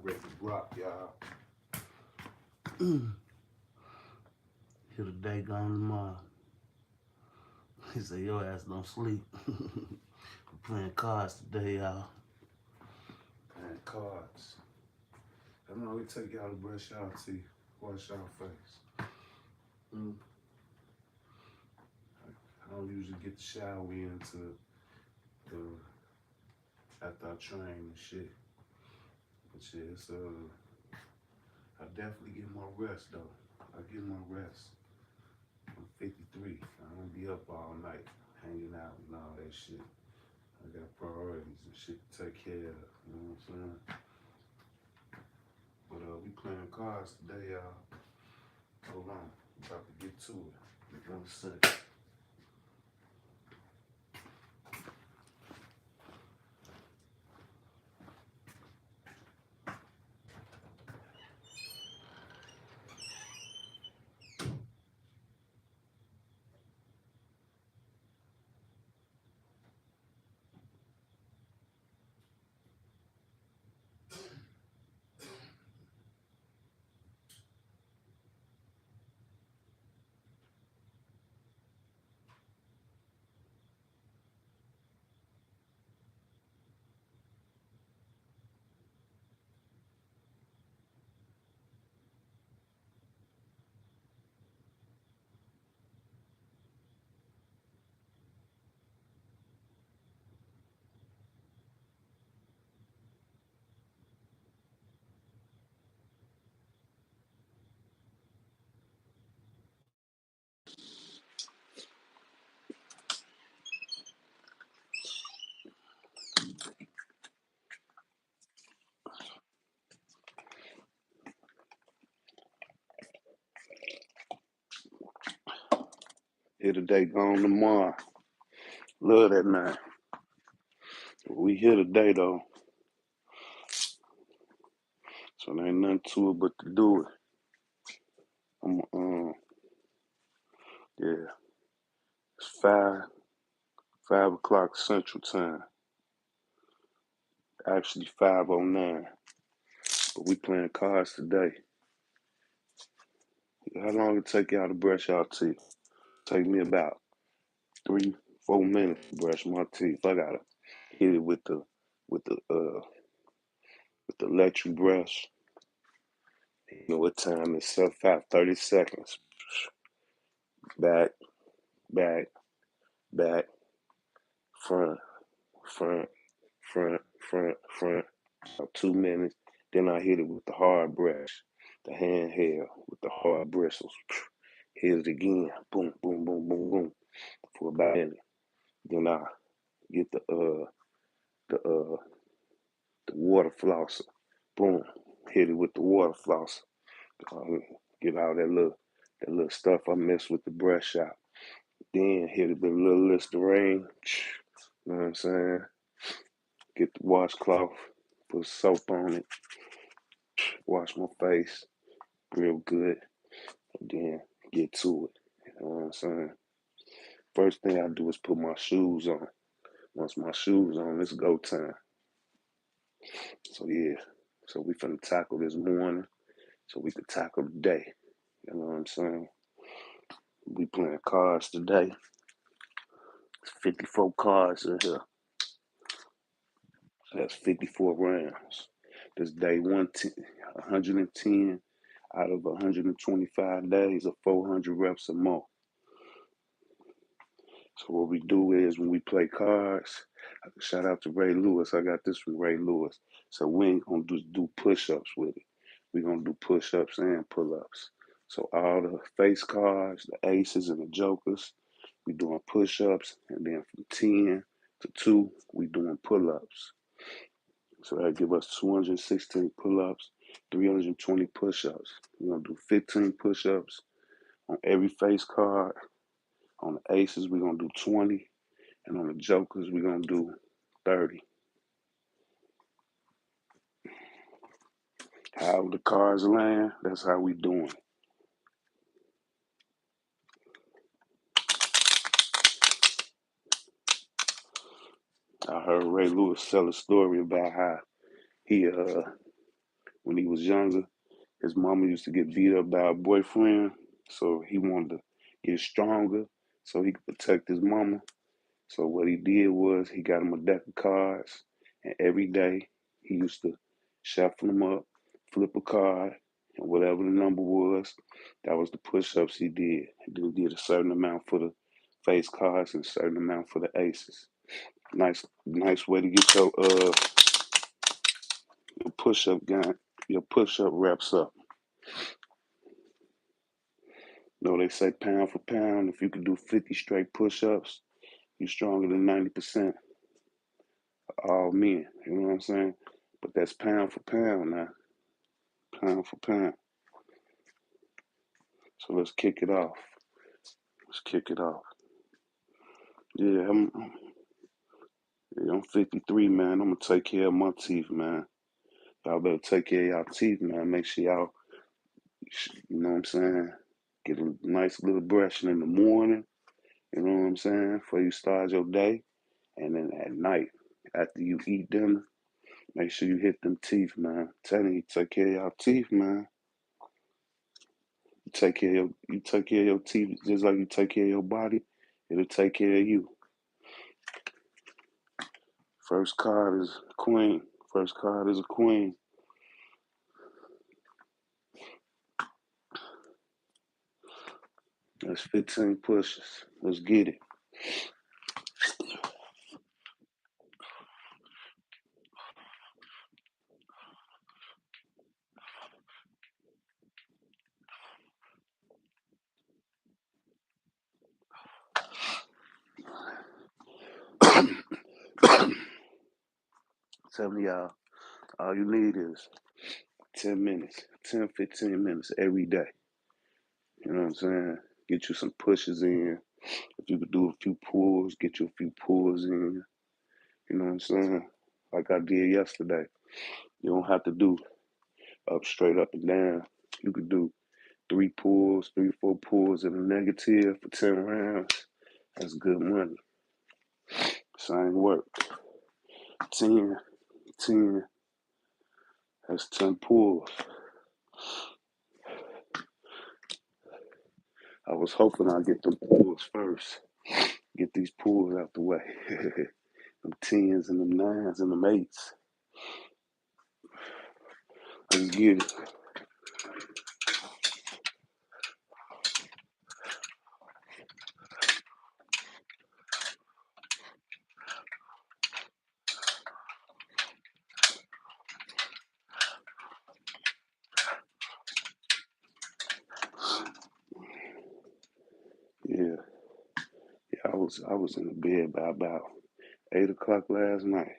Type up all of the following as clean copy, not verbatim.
ready to rock, y'all. Here today, gone tomorrow. He said, your ass don't sleep. We're playing cards today, y'all. Playing cards. I don't know, we take y'all to brush y'all teeth, wash y'all face. I don't usually get the shower in until after I train and shit. But shit, it's, I definitely get my rest though. I get my rest. I'm 53. I don't be up all night hanging out and all that shit. I got priorities and shit to take care of. You know what I'm saying? But we playing cards today, y'all. Hold on, I'm about to get to it. 1 second. Here today, gone tomorrow. Love that man. We here today though, so there ain't nothing to it but to do it. I'm yeah, it's 5 o'clock Central Time. Actually 5:09. But we playing cards today. How long it take y'all to brush y'all teeth? Take me about 3-4 minutes to brush my teeth. I gotta hit it with the with the electric brush. You know what time it's up? 30 seconds. Back, back, back, front, front, front. About 2 minutes. Then I hit it with the hard brush, the handheld with the hard bristles. Hit it again. Boom, boom, boom, boom, boom. For about a minute. Then I get the the water flosser. Boom. Hit it with the water flosser. Get all that little stuff I mess with the brush out. Then hit it with a little Listerine. You know what I'm saying? Get the washcloth, put soap on it, wash my face real good, and then get to it. You know what I'm saying? First thing I do is put my shoes on. Once my shoes on, it's go time. So yeah, so we finna tackle this morning so we can tackle the day. You know what I'm saying? We playing cards today. It's 54 cards in here. So that's 54 rounds. This day 110 out of 125 days of 400 reps or more. So what we do is when we play cards, shout out to Ray Lewis. I got this from Ray Lewis. So we ain't gonna do push-ups with it. We're gonna do push-ups and pull-ups. So all the face cards, the aces and the jokers, we doing push-ups, and then from 10 to 2, we doing pull-ups. So that give us 216 pull-ups, 320 push-ups. We're gonna do 15 push-ups on every face card. On the aces, we're gonna do 20, and on the jokers, we're gonna do 30. However the cards land, that's how we doing. I heard Ray Lewis tell a story about how he when he was younger, his mama used to get beat up by a boyfriend, so he wanted to get stronger so he could protect his mama. So what he did was he got him a deck of cards, and every day he used to shuffle them up, flip a card, and whatever the number was, that was the push-ups he did. He did a certain amount for the face cards and a certain amount for the aces. Nice way to get your push-up gun, your push-up reps up. You know, they say pound for pound, if you can do 50 straight push-ups, you're stronger than 90% of all men. You know what I'm saying? But that's pound for pound now. Pound for pound. So let's kick it off. Let's kick it off. Yeah, I'm 53, man. I'm gonna take care of my teeth, man. Y'all better take care of y'all teeth, man. Make sure y'all, you know what I'm saying, get a nice little brushing in the morning. You know what I'm saying, before you start your day, and then at night after you eat dinner, make sure you hit them teeth, man. I'm telling you, take care of y'all teeth, man. You take care of your teeth just like you take care of your body. It'll take care of you. First card is queen. First card is a queen. That's 15 pushes. Let's get it. 7 y'all. All you need is 10 minutes, 10, 15 minutes every day. You know what I'm saying? Get you some pushes in. If you could do a few pulls, get you a few pulls in. You know what I'm saying? Like I did yesterday. You don't have to do straight up and down. You could do 4 pulls in a negative for 10 rounds. That's good money. Same work. 10, 10, that's 10 pulls. I was hoping I'd get them pulls first. Get these pulls out the way. Them tens and them nines and them eights. Let's get it. Yeah. Yeah, I was in the bed by about 8 o'clock last night.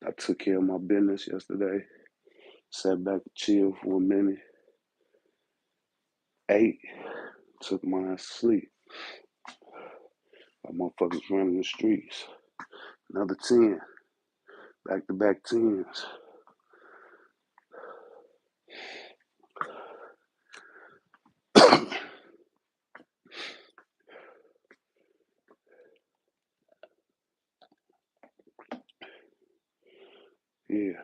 I took care of my business yesterday. Sat back and chilled for a minute. Ate. Took my sleep. My motherfuckers running the streets. Another 10. Back to back tens. Yeah.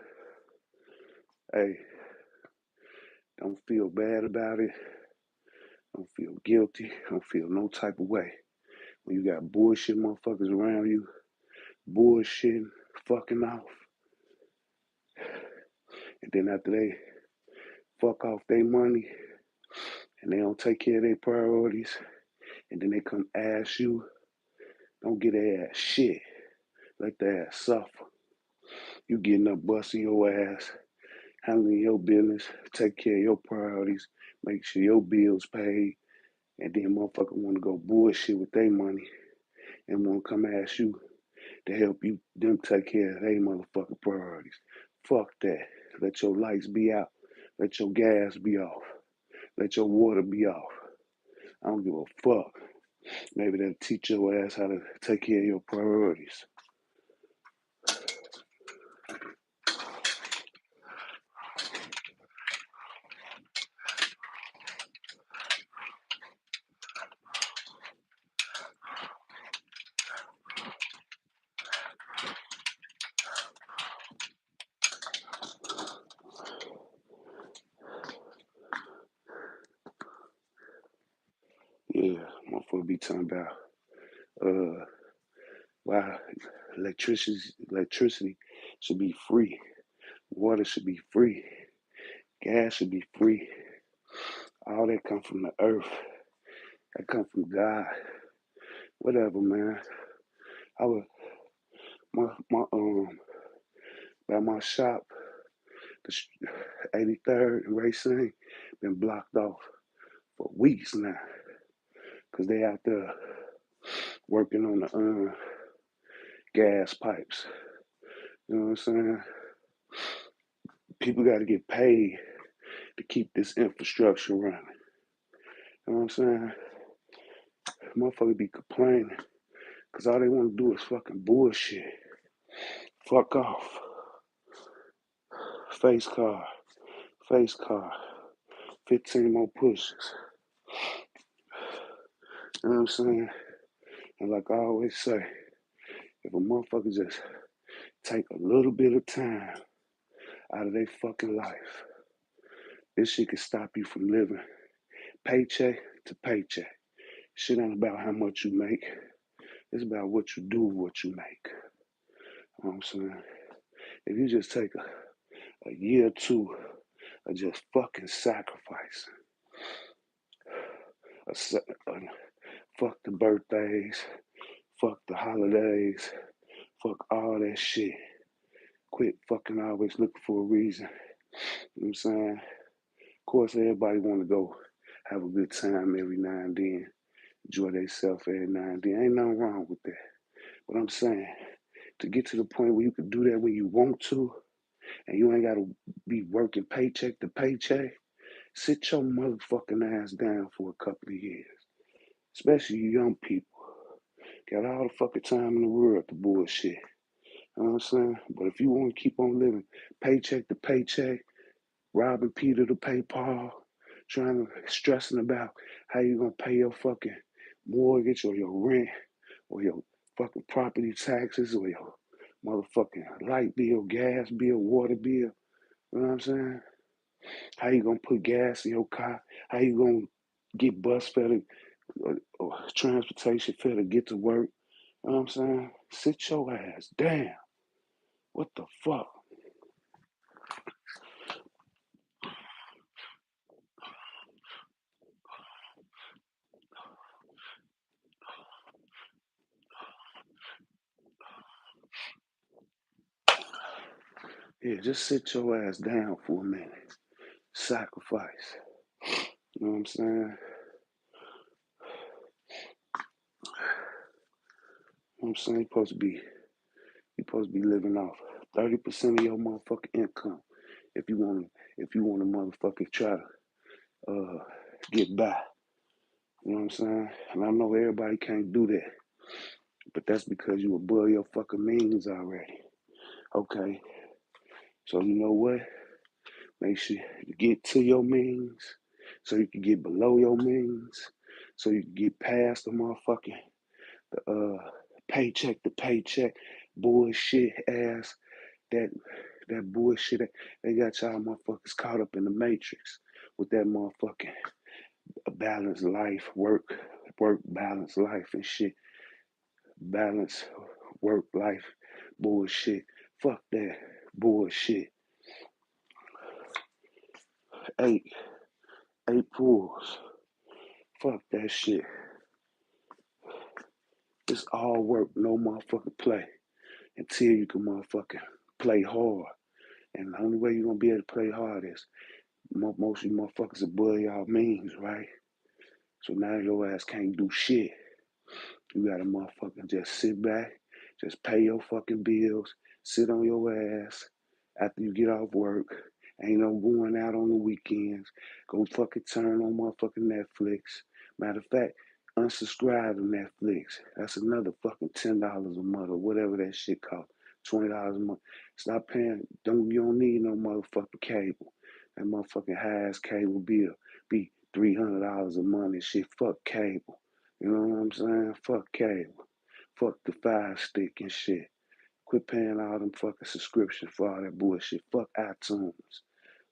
Hey, don't feel bad about it. Don't feel guilty. Don't feel no type of way. When you got bullshit motherfuckers around you, bullshitting, fucking off, and then after they fuck off their money and they don't take care of their priorities, and then they come ask you, don't get their ass shit. Let their ass suffer. You getting up, busting your ass, handling your business, take care of your priorities, make sure your bills paid, and then motherfucker want to go bullshit with their money and want to come ask you to help you them take care of their motherfucking priorities. Fuck that. Let your lights be out. Let your gas be off. Let your water be off. I don't give a fuck. Maybe that'll teach your ass how to take care of your priorities. Yeah, motherfucker be talking about uh why electricity should be free, water should be free, gas should be free. All that come from the earth. That come from God. Whatever, man. I was my by my shop, the 83rd and Racine, been blocked off for weeks now, cause they out there working on the gas pipes. You know what I'm saying? People got to get paid to keep this infrastructure running. You know what I'm saying? Motherfuckers be complaining because all they want to do is fucking bullshit. Fuck off. Face card. Face card. 15 more pushes. You know what I'm saying? And like I always say, if a motherfucker just take a little bit of time out of their fucking life, this shit can stop you from living paycheck to paycheck. Shit ain't about how much you make. It's about what you do with what you make. You know what I'm saying? If you just take a year or two of just fucking sacrificing, fuck the birthdays, fuck the holidays, fuck all that shit. Quit fucking always looking for a reason. You know what I'm saying? Of course, everybody want to go have a good time every now and then, enjoy themselves every now and then. Ain't nothing wrong with that. But I'm saying, to get to the point where you can do that when you want to, and you ain't got to be working paycheck to paycheck, sit your motherfucking ass down for a couple of years. Especially you young people. Got all the fucking time in the world to bullshit. You know what I'm saying? But if you want to keep on living paycheck to paycheck, robbing Peter to pay Paul, stressing about how you gonna pay your fucking mortgage or your rent or your fucking property taxes or your motherfucking light bill, gas bill, water bill. You know what I'm saying? How you gonna put gas in your car? How you gonna get bus fare or transportation fare to get to work? You know what I'm saying? Sit your ass down. What the fuck? Yeah, just sit your ass down for a minute. Sacrifice. You know what I'm saying? You know what I'm saying? You're supposed to be living off 30% of your motherfucking income if you wanna motherfucking try to get by. You know what I'm saying? And I know everybody can't do that. But that's because you above your fucking means already. Okay. So you know what? Make sure you get to your means so you can get below your means so you can get past the motherfucking paycheck to paycheck bullshit ass that that bullshit they got y'all motherfuckers caught up in the matrix with that motherfucking balanced life, work balance life and shit. Balance work life bullshit. Fuck that bullshit. Eight, eight pools. Fuck that shit. It's all work, no motherfucking play. Until you can motherfucking play hard. And the only way you're gonna be able to play hard is most of you motherfuckers above y'all means, right? So now your ass can't do shit. You gotta motherfucking just sit back, just pay your fucking bills, sit on your ass after you get off work. Ain't no going out on the weekends. Go fucking turn on motherfucking Netflix. Matter of fact, unsubscribe to Netflix. That's another fucking $10 a month or whatever that shit costs. $20 a month. Stop paying. You don't need no motherfucking cable. That motherfucking high ass cable bill be $300 a month and shit. Fuck cable. You know what I'm saying? Fuck cable. Fuck the Fire Stick and shit. Quit paying all them fucking subscriptions for all that bullshit. Fuck iTunes.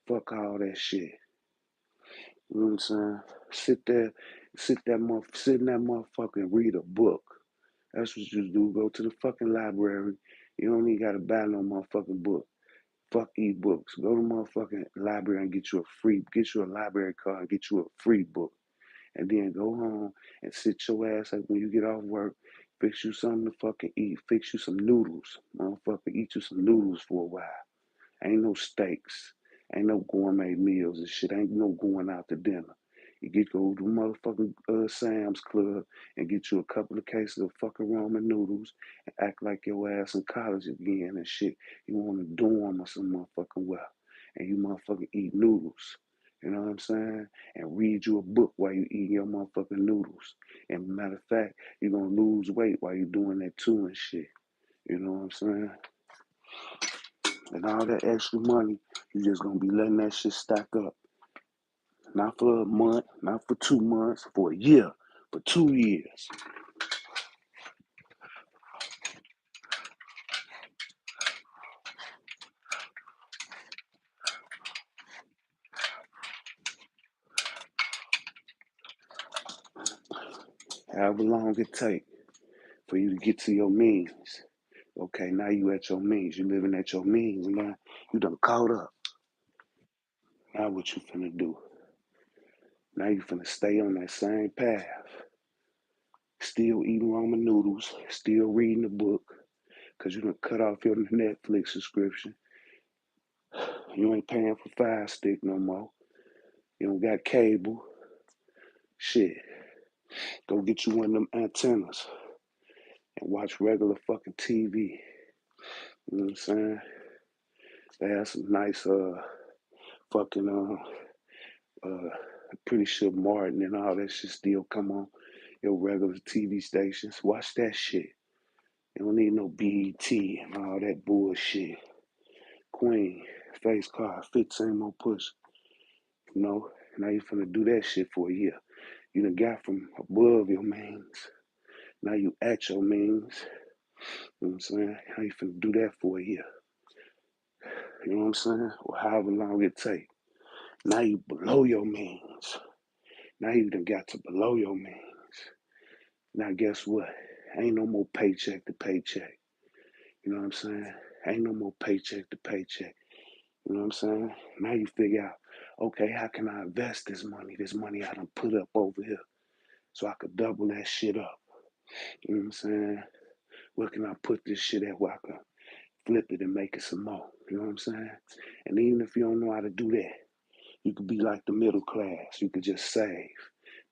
Fuck all that shit. You know what I'm saying? Sit there, Sit in that motherfucker and read a book. That's what you do. Go to the fucking library. You don't even gotta buy no motherfucking book. Fuck e-books. Go to motherfucking library and get you a library card and get you a free book. And then go home and sit your ass up when you get off work. Fix you something to fucking eat. Fix you some noodles. Motherfucker, eat you some noodles for a while. Ain't no steaks. Ain't no gourmet meals and shit. Ain't no going out to dinner. You get go to motherfucking Sam's Club and get you a couple of cases of fucking ramen noodles and act like your ass in college again and shit. You want to dorm or some motherfucking well. And you motherfucking eat noodles. You know what I'm saying? And read you a book while you eating your motherfucking noodles. And matter of fact, you're gonna lose weight while you're doing that too and shit. You know what I'm saying? And all that extra money, you just gonna be letting that shit stack up. Not for a month, not for 2 months, for a year, for 2 years. However long it take for you to get to your means. Okay, now you at your means. You living at your means. Now you done caught up. Now what you finna do? Now you finna stay on that same path. Still eating ramen noodles. Still reading the book. Cause you done cut off your Netflix subscription. You ain't paying for Fire Stick no more. You don't got cable. Shit. Go get you one of them antennas and watch regular fucking TV. You know what I'm saying? They have some nice fucking pretty sure Martin and all that shit still come on your regular TV stations. Watch that shit. You don't need no BET and all that bullshit. Queen, face card, 15 more push. You know, now you finna do that shit for a year. You done got from above your means. Now you at your means. You know what I'm saying? How you finna do that for a year? You know what I'm saying? Or however long it take. Now you below your means. Now you done got to below your means. Now guess what? Ain't no more paycheck to paycheck. You know what I'm saying? Ain't no more paycheck to paycheck. You know what I'm saying? Now you figure out, okay, how can I invest this money? This money I done put up over here. So I could double that shit up. You know what I'm saying? Where can I put this shit at where I can flip it and make it some more? You know what I'm saying? And even if you don't know how to do that, you could be like the middle class. You could just save.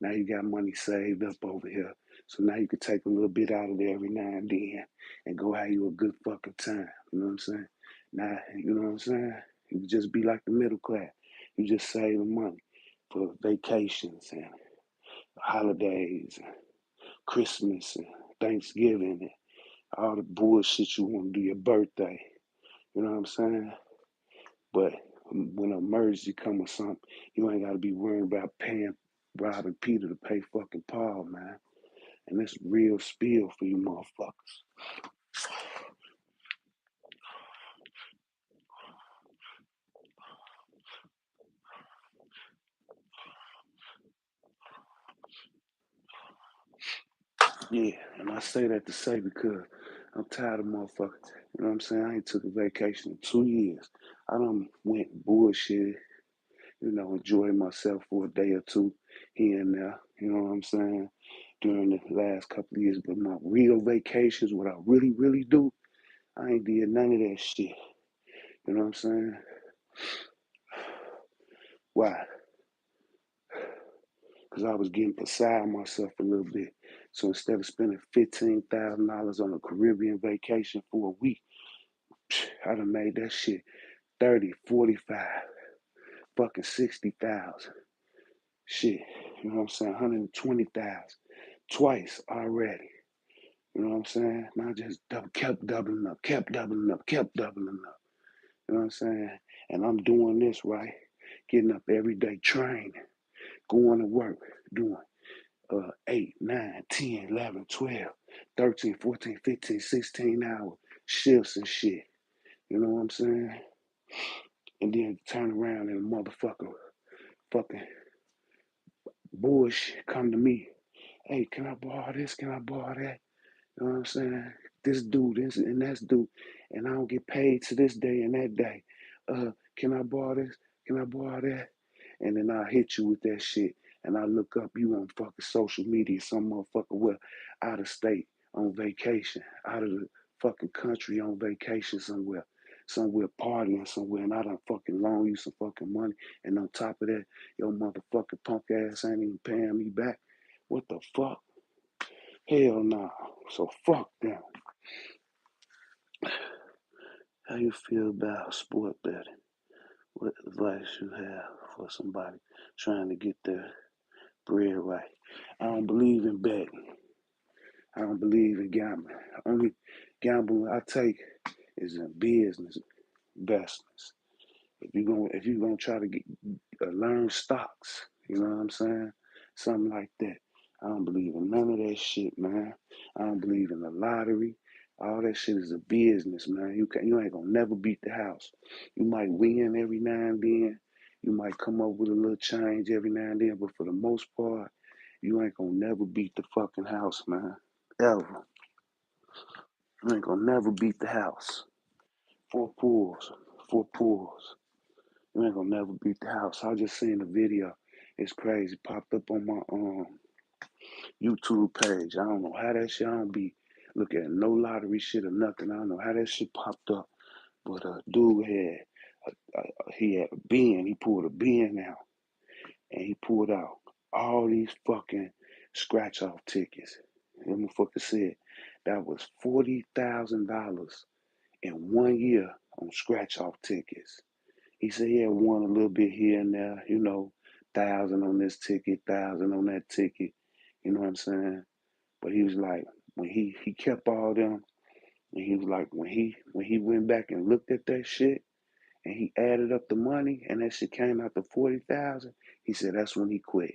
Now you got money saved up over here. So now you could take a little bit out of there every now and then and go have you a good fucking time. You know what I'm saying? Now, you know what I'm saying? You could just be like the middle class. You just save the money for vacations and holidays and Christmas and Thanksgiving and all the bullshit you want to do your birthday. You know what I'm saying? But when an emergency come or something, you ain't got to be worrying about paying robbing Peter to pay fucking Paul, man. And it's real spill for you motherfuckers. Yeah, and I say that to say because I'm tired of motherfuckers. You know what I'm saying? I ain't took a vacation in 2 years. I done went bullshit, enjoyed myself for a day or two here and there. You know what I'm saying? During the last couple of years. But my real vacations, what I really, really do, I ain't did none of that shit. You know what I'm saying? Why? Because I was getting beside myself a little bit. So instead of spending $15,000 on a Caribbean vacation for a week, I done made that shit 30, 45, fucking 60,000. Shit, you know what I'm saying? 120,000 twice already. You know what I'm saying? And I just kept doubling up, kept doubling up, kept doubling up. You know what I'm saying? And I'm doing this right, getting up every day, training, going to work, doing 8, 9, 10, 11, 12, 13, 14, 15, 16 hour shifts and shit. You know what I'm saying? And then turn around and a motherfucker fucking bullshit come to me. Hey, can I borrow this? Can I borrow that? You know what I'm saying? This dude, this and that's due, and I don't get paid to this day and that day. Can I borrow this? Can I borrow that? And then I hit you with that shit, and I look up you on fucking social media, some motherfucker well out of state on vacation, out of the fucking country on vacation somewhere partying somewhere, and I done fucking loan you some fucking money, and on top of that, your motherfucking punk ass ain't even paying me back. What the fuck? Hell no. So fuck them. How you feel about sport betting? What advice you have for somebody trying to get their bread right? I don't believe in betting. I don't believe in gambling. Only gambling I take is in business investments. If you're gonna try to learn stocks, you know what I'm saying? Something like that. I don't believe in none of that shit, man. I don't believe in the lottery. All that shit is a business, man. You ain't gonna never beat the house. You might win every now and then. You might come up with a little change every now and then, but for the most part, you ain't gonna never beat the fucking house, man. Ever. You ain't gonna never beat the house. Four pulls. Four pulls. You ain't gonna never beat the house. I just seen the video. It's crazy. Popped up on my YouTube page. I don't know how that shit. I don't be looking at no lottery shit or nothing. I don't know how that shit popped up. But dude he had a bin. He pulled a bin out, and he pulled out all these fucking scratch off tickets. That motherfucker said that was $40,000 in 1 year on scratch off tickets. He said he had won a little bit here and there, 1,000 on this ticket, 1,000 on that ticket. You know what I'm saying? But he was like, when he kept all them, and he was like, when he went back and looked at that shit, and he added up the money, and that shit came out to 40,000. He said that's when he quit.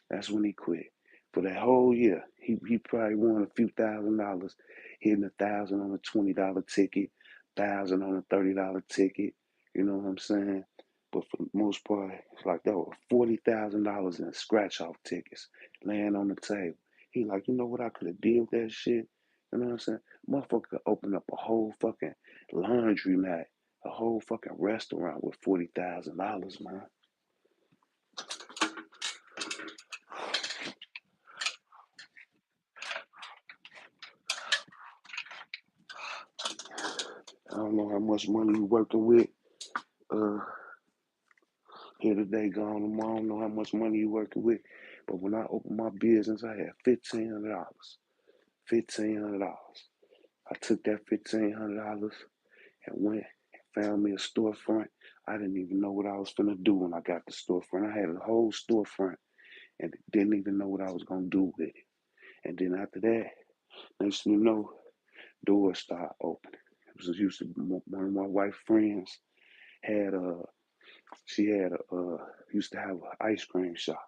That's when he quit. For that whole year, he probably won a few $1,000s, hitting 1,000 on a $20 ticket, 1,000 on a $30 ticket. You know what I'm saying? But for the most part, it's like that was $40,000 in scratch off tickets laying on the table. He like, you know what I could have did with that shit? You know what I'm saying? Motherfucker could open up a whole fucking laundromat, a whole fucking restaurant with $40,000, man. I don't know how much money you working with. Uh, Here today, gone tomorrow. I don't know how much money you working with, but when I opened my business, I had $1,500. $1,500. I took that $1,500 and went and found me a storefront. I didn't even know what I was gonna do when I got the storefront. I had a whole storefront and didn't even know what I was gonna do with it. And then after that, next thing you know, doors start opening. It was used to one of my wife's friends had a she had a used to have an ice cream shop,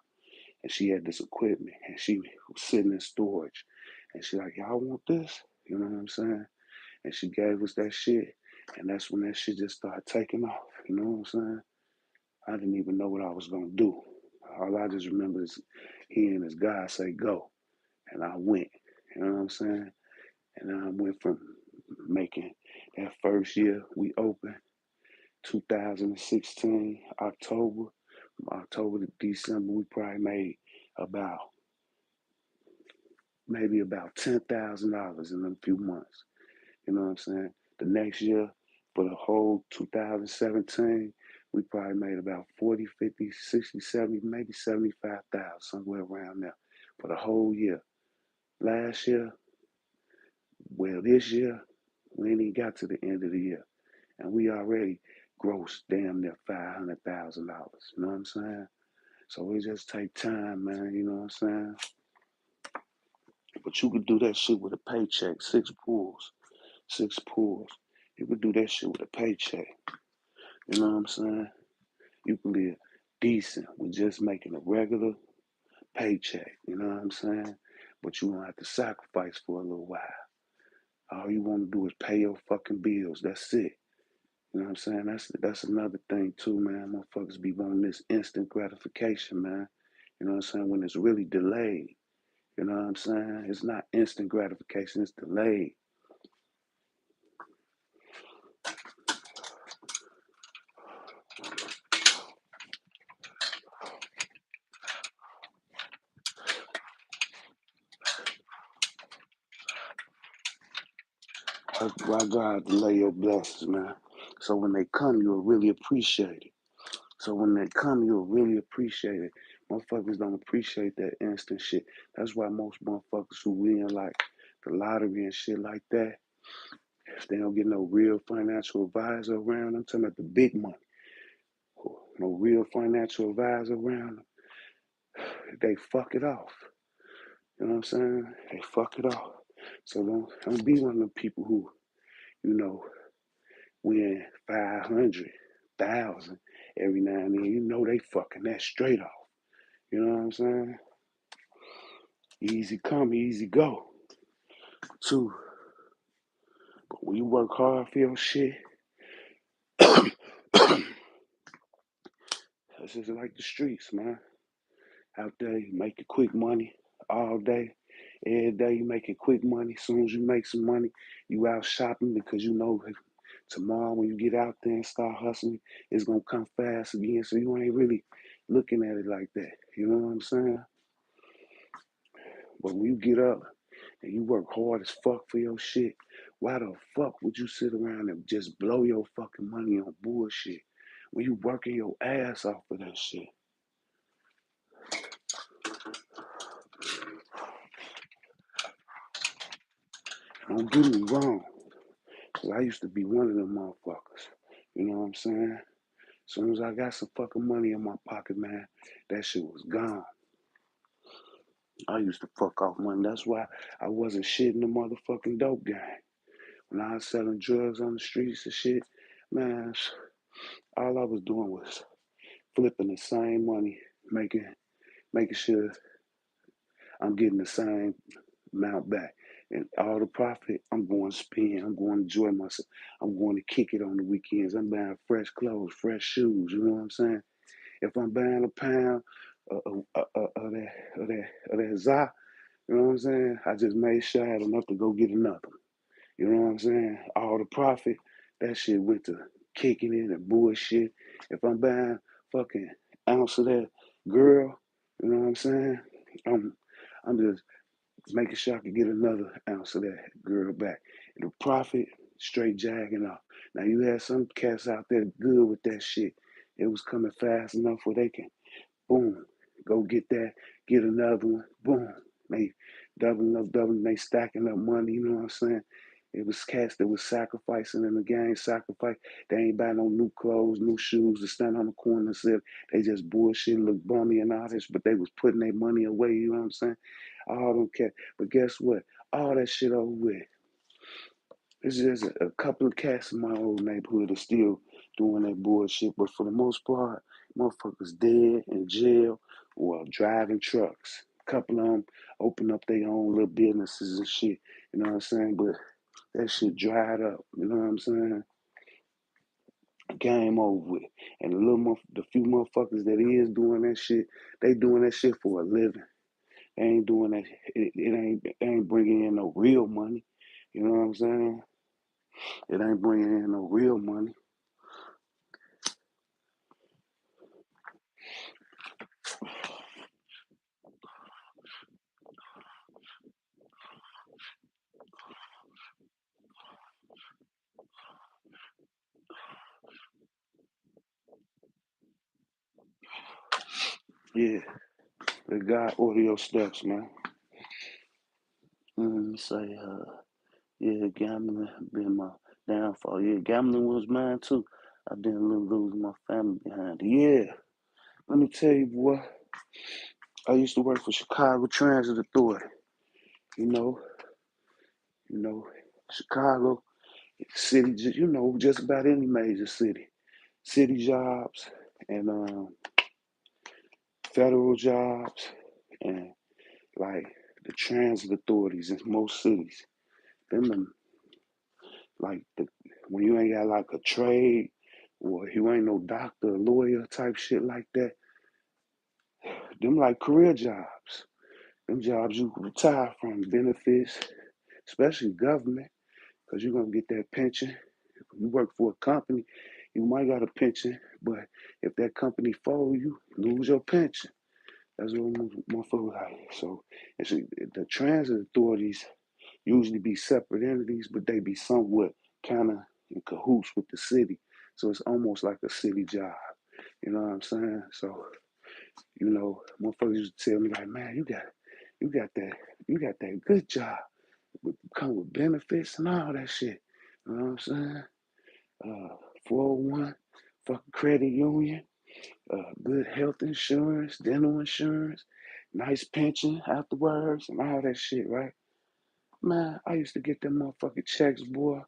and she had this equipment, and she was sitting in storage, and she like, y'all want this? You know what I'm saying? And she gave us that shit, and that's when that shit just started taking off. You know what I'm saying? I didn't even know what I was gonna do. All I just remember is hearing this guy say go, and I went. You know what I'm saying? And I went from making that first year we opened 2016, October to December, we probably made about maybe about $10,000 in a few months. You know what I'm saying? The next year, for the whole 2017, we probably made about 40, 50, 60, 70, maybe 75,000, somewhere around there for the whole year. Last year, well, this year, we ain't even got to the end of the year, and we already grossed damn near $500,000. You know what I'm saying? So it just take time, man. You know what I'm saying? But you could do that shit with a paycheck, six pulls, six pulls. You could do that shit with a paycheck. You know what I'm saying? You can live decent with just making a regular paycheck. You know what I'm saying? But you don't have to sacrifice for a little while. All you want to do is pay your fucking bills. That's it. You know what I'm saying? That's another thing too, man. Motherfuckers be wanting this instant gratification, man. You know what I'm saying? When it's really delayed. You know what I'm saying? It's not instant gratification, it's delayed. Why God delay your blessings, man? So when they come, you'll really appreciate it. So when they come, you'll really appreciate it. Motherfuckers don't appreciate that instant shit. That's why most motherfuckers who win like the lottery and shit like that, if they don't get no real financial advisor around them, I'm talking about the big money, no real financial advisor around them, they fuck it off. You know what I'm saying? They fuck it off. So don't be one of the people who, you know, win 500,000 every now and then. You know they fucking that straight off. You know what I'm saying? Easy come, easy go. Two, but when you work hard for your shit, it's just like the streets, man. Out there, you making quick money all day. Every day you making quick money. As soon as you make some money, you out shopping because you know tomorrow when you get out there and start hustling, it's gonna come fast again. So you ain't really looking at it like that. You know what I'm saying? But when you get up and you work hard as fuck for your shit, why the fuck would you sit around and just blow your fucking money on bullshit when you working your ass off for that shit? Don't get me wrong, cause I used to be one of them motherfuckers. You know what I'm saying? As soon as I got some fucking money in my pocket, man, that shit was gone. I used to fuck off money. That's why I wasn't shit in the motherfucking dope game. When I was selling drugs on the streets and shit, man, all I was doing was flipping the same money, making sure I'm getting the same amount back. And all the profit, I'm going to spend. I'm going to enjoy myself. I'm going to kick it on the weekends. I'm buying fresh clothes, fresh shoes. You know what I'm saying? If I'm buying a pound of that za, you know what I'm saying? I just made sure I had enough to go get another one. You know what I'm saying? All the profit, that shit went to kicking it and bullshit. If I'm buying fucking ounce of that girl, you know what I'm saying? I'm I'm just making sure I can get another ounce of that girl back. And the profit straight jagging off. Now you had some cats out there good with that shit. It was coming fast enough where they can boom, go get that, get another one, boom. They doubling, they stacking up money, you know what I'm saying? It was cats that was sacrificing in the game, sacrifice. They ain't buy no new clothes, new shoes to stand on the corner and say they just bullshit, look bummy and all this, but they was putting their money away, you know what I'm saying? All them cats. But guess what? All that shit over with. It's just a couple of cats in my old neighborhood are still doing that bullshit, but for the most part, motherfuckers dead in jail or driving trucks. A couple of them open up their own little businesses and shit. You know what I'm saying? But that shit dried up. You know what I'm saying? Game over with. And the few motherfuckers that is doing that shit, they doing that shit for a living. They ain't doing that. It ain't bringing in no real money. You know what I'm saying? It ain't bringing in no real money. Yeah, let God order your steps, man. Let me say, yeah, gambling been my downfall. Yeah, gambling was mine too. I didn't lose my family behind it. Yeah, let me tell you, boy. I used to work for Chicago Transit Authority. You know, you know, Chicago city. Just about any major city jobs and federal jobs and like the transit authorities in most cities. Them like when you ain't got like a trade or you ain't no doctor, lawyer type shit like that, Them like career jobs. Them jobs you can retire from, benefits, especially government, because you're gonna get that pension. If you work for a company, you might got a pension, but if that company fold, you lose your pension. That's what motherfuckers like. So it's, the transit authorities usually be separate entities, but they be somewhat kind of in cahoots with the city. So it's almost like a city job. You know what I'm saying? So, motherfuckers used to tell me like, man, you got that, you got that good job. Come with benefits and all that shit. You know what I'm saying? 401, fucking credit union, good health insurance, dental insurance, nice pension afterwards, and all that shit, right? Man, I used to get them motherfucking checks, boy,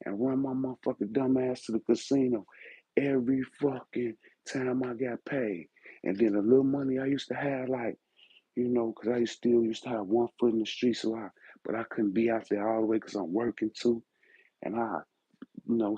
and run my motherfucking dumb ass to the casino every fucking time I got paid. And then the little money I used to have, like, because I still used to have one foot in the street, but I couldn't be out there all the way because I'm working too. And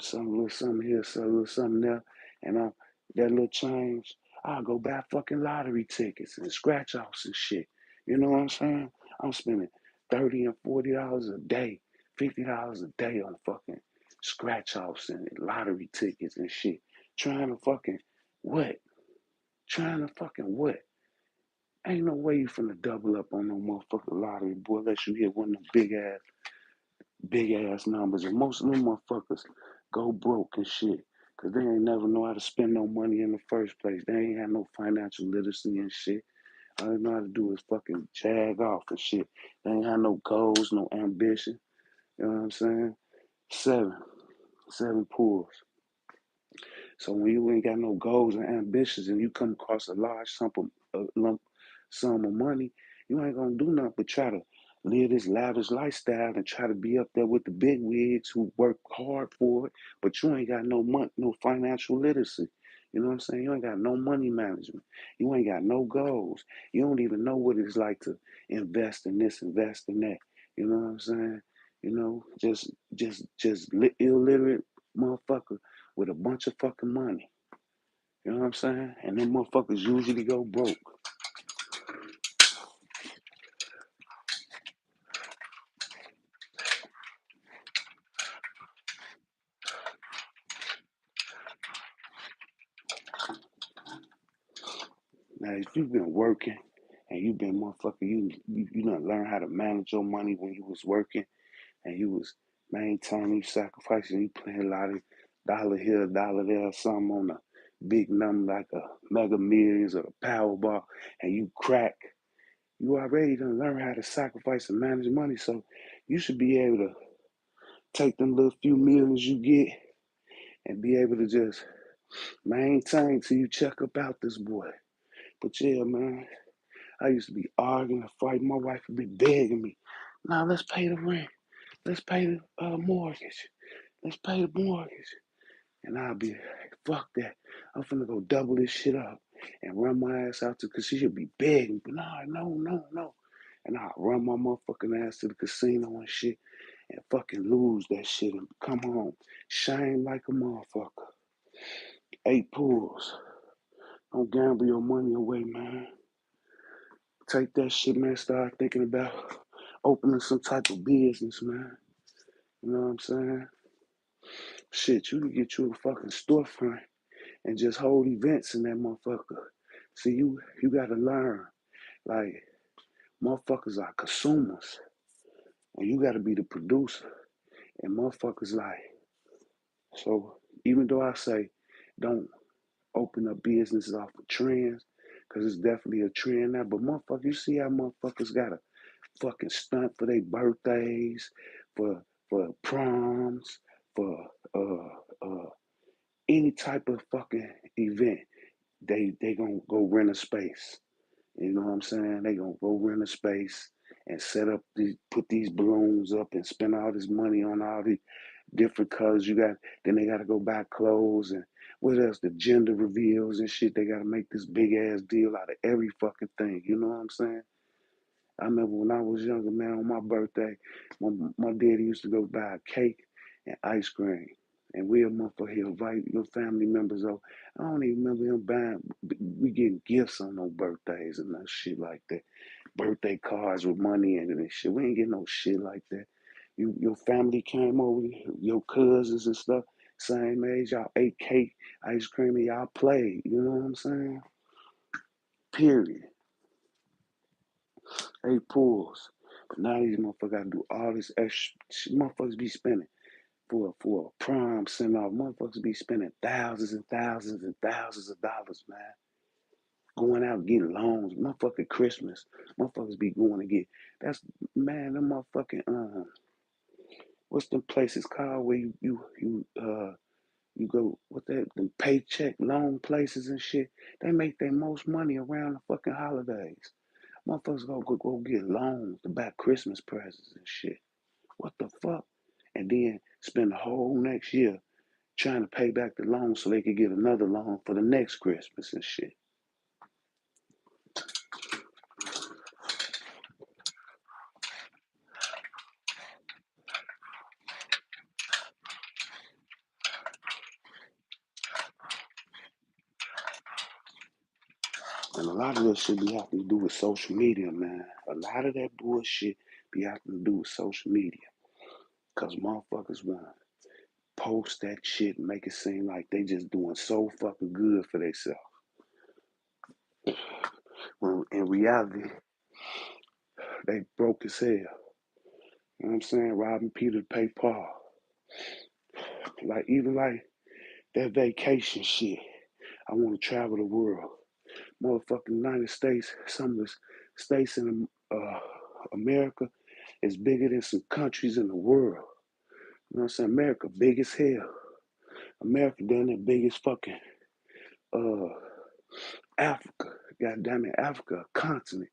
some little something here, some little something there, and that little change, I'll go buy fucking lottery tickets and scratch offs and shit. You know what I'm saying? I'm spending $30 and $40 a day, $50 a day on fucking scratch offs and lottery tickets and shit. Trying to fucking what? Trying to fucking what? Ain't no way you finna double up on no motherfucking lottery, boy, unless you hit one of them big ass numbers. And most of them motherfuckers go broke and shit. Cause they ain't never know how to spend no money in the first place. They ain't had no financial literacy and shit. All they know how to do is fucking jag off and shit. They ain't had no goals, no ambition. You know what I'm saying? Seven. Seven pools. So when you ain't got no goals and ambitions and you come across a lump sum of money, you ain't gonna do nothing but try to live this lavish lifestyle and try to be up there with the big wigs who work hard for it, but you ain't got no financial literacy. You know what I'm saying? You ain't got no money management. You ain't got no goals. You don't even know what it's like to invest in this, invest in that. You know what I'm saying? Just illiterate motherfucker with a bunch of fucking money. You know what I'm saying? And them motherfuckers usually go broke. Now, if you've been working and you've been motherfucker, you done learn how to manage your money when you was working and you was maintaining, you sacrificing, you playing a lot of dollar here, dollar there, something on a big number like a Mega Millions or a Powerball, and you crack. You already done learn how to sacrifice and manage money, so you should be able to take them little few millions you get and be able to just maintain till you check up out this boy. But yeah, man, I used to be arguing and fighting. My wife would be begging me, "Now let's pay the rent. Let's pay the mortgage. Let's pay the mortgage." And I'll be like, "Fuck that. I'm finna go double this shit up and run my ass out to," because she should be begging, but nah, no, no, no. And I'll run my motherfucking ass to the casino and shit and fucking lose that shit and come home. Shame like a motherfucker. 8 pools. Don't gamble your money away, man. Take that shit, man. Start thinking about opening some type of business, man. You know what I'm saying? Shit, you can get you a fucking storefront and just hold events in that motherfucker. See, you gotta learn. Like, motherfuckers are consumers. And you gotta be the producer. And motherfuckers like, so even though I say don't open up businesses off of trends, because it's definitely a trend now, but motherfucker, you see how motherfuckers gotta fucking stunt for their birthdays, for proms, for any type of fucking event. They gonna go rent a space. You know what I'm saying? They gonna go rent a space and put these balloons up and spend all this money on all the different colors you got. Then they gotta go buy clothes and what else? The gender reveals and shit. They gotta make this big ass deal out of every fucking thing. You know what I'm saying? I remember when I was younger, man, on my birthday, my daddy used to go buy a cake and ice cream. And we'll motherfucker invite your family members over. I don't even remember him buying. We getting gifts on no birthdays and no shit like that. Birthday cards with money in it and shit. We ain't getting no shit like that. Your family came over, your cousins and stuff, same age, y'all ate cake, ice cream, and y'all played. You know what I'm saying? Period. Ate pools. But now these motherfuckers gotta do all this extra shit. Motherfuckers be spending for a prom send off. Motherfuckers be spending thousands and thousands and thousands of dollars, man. Going out getting loans, motherfucking Christmas. Motherfuckers be going to get that's man, them motherfucking what's them places called where you go what that the paycheck loan places and shit. They make their most money around the fucking holidays. Motherfuckers go get loans to buy Christmas presents and shit. What the fuck? And then spend the whole next year trying to pay back the loan so they could get another loan for the next Christmas and shit. And a lot of that shit be having to do with social media, man. A lot of that bullshit be having to do with social media. Cause motherfuckers wanna post that shit and make it seem like they just doing so fucking good for themselves. When in reality, they broke as hell. You know what I'm saying? Robbing Peter to pay Paul. Like even like that vacation shit. I wanna travel the world. Motherfucking United States, some of the states in America is bigger than some countries in the world. You know what I'm saying? America big as hell. America down there big as fucking uh Africa. God damn it, Africa, a continent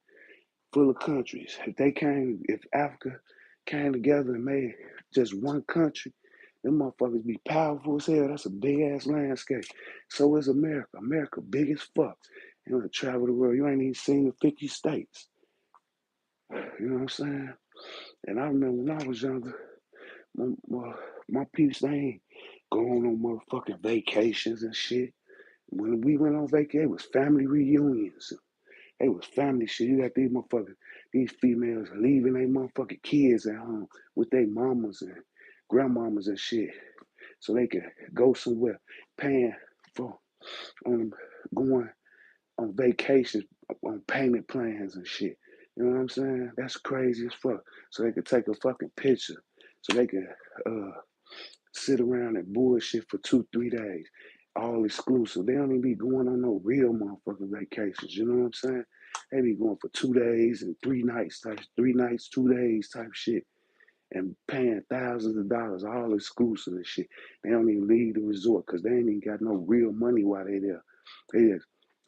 full of countries. If Africa came together and made just one country, them motherfuckers be powerful as hell. That's a big ass landscape. So is America. America big as fuck. You want to travel the world. You ain't even seen the 50 states. You know what I'm saying? And I remember when I was younger, my peeps, they ain't going on motherfucking vacations and shit. When we went on vacation, it was family reunions. It was family shit. You got these motherfuckers, these females leaving their motherfucking kids at home with their mamas and grandmamas and shit, so they could go somewhere, paying for on going on vacations on payment plans and shit. You know what I'm saying? That's crazy as fuck. So they could take a fucking picture, so they could uh, sit around and bullshit for 2, 3 days, all exclusive. They don't even be going on no real motherfucking vacations. You know what I'm saying? They be going for 2 days and 3 nights type, 3 nights, 2 days type shit, and paying thousands of dollars, all exclusive and shit. They don't even leave the resort because they ain't even got no real money while they there.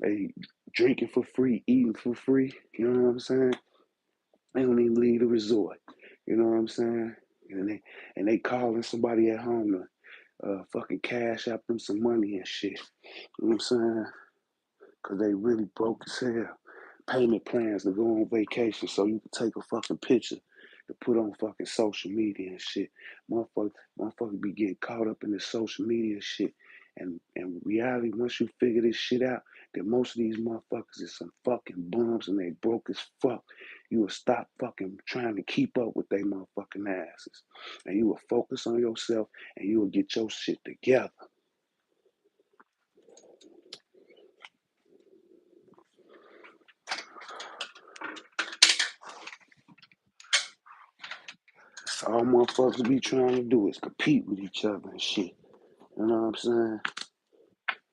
They drinking for free, eating for free. You know what I'm saying? They don't even leave the resort. You know what I'm saying? And they calling somebody at home to fucking cash out them some money and shit. You know what I'm saying? Because they really broke as hell. Payment plans to go on vacation so you can take a fucking picture to put on fucking social media and shit. Motherfuckers be getting caught up in this social media shit. And reality, once you figure this shit out, that most of these motherfuckers is some fucking bums and they broke as fuck. You will stop fucking trying to keep up with they motherfucking asses. And you will focus on yourself and you will get your shit together. That's all motherfuckers be trying to do is compete with each other and shit. You know what I'm saying?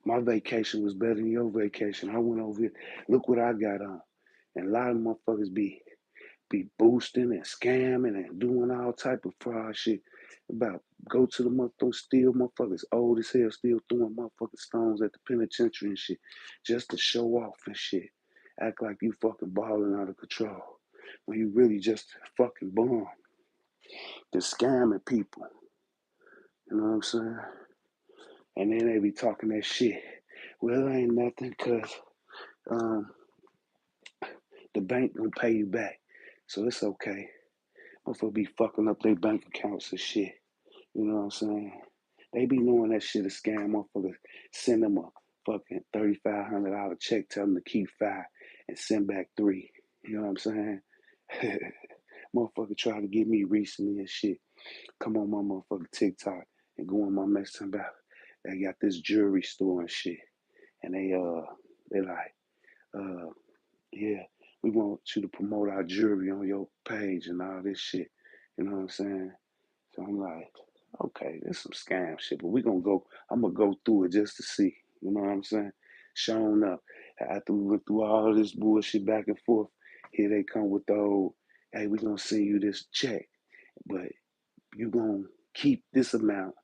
My vacation was better than your vacation. I went over here. Look what I got on. And a lot of motherfuckers be boosting and scamming and doing all type of fraud shit. About go to the motherfucker, steal motherfuckers old as hell, still throwing motherfucking stones at the penitentiary and shit, just to show off and shit. Act like you fucking balling out of control when you really just fucking bum. Just scamming people. You know what I'm saying? And then they be talking that shit. Well, it ain't nothing because um, the bank gonna pay you back. So it's okay. Motherfuckers be fucking up their bank accounts and shit. You know what I'm saying? They be knowing that shit a scam. Motherfuckers send them a fucking $3,500 check, tell them to keep five and send back three. You know what I'm saying? Motherfucker try to get me recently and shit. Come on my motherfucking TikTok and go on my message about they got this jewelry store and shit. And they like, uh yeah, we want you to promote our jewelry on your page and all this shit. You know what I'm saying? So I'm like, okay, this some scam shit, but I'm gonna go through it just to see. You know what I'm saying? Showing up. After we went through all this bullshit back and forth, here they come with the old, hey, we gonna send you this check, but you gonna keep this amount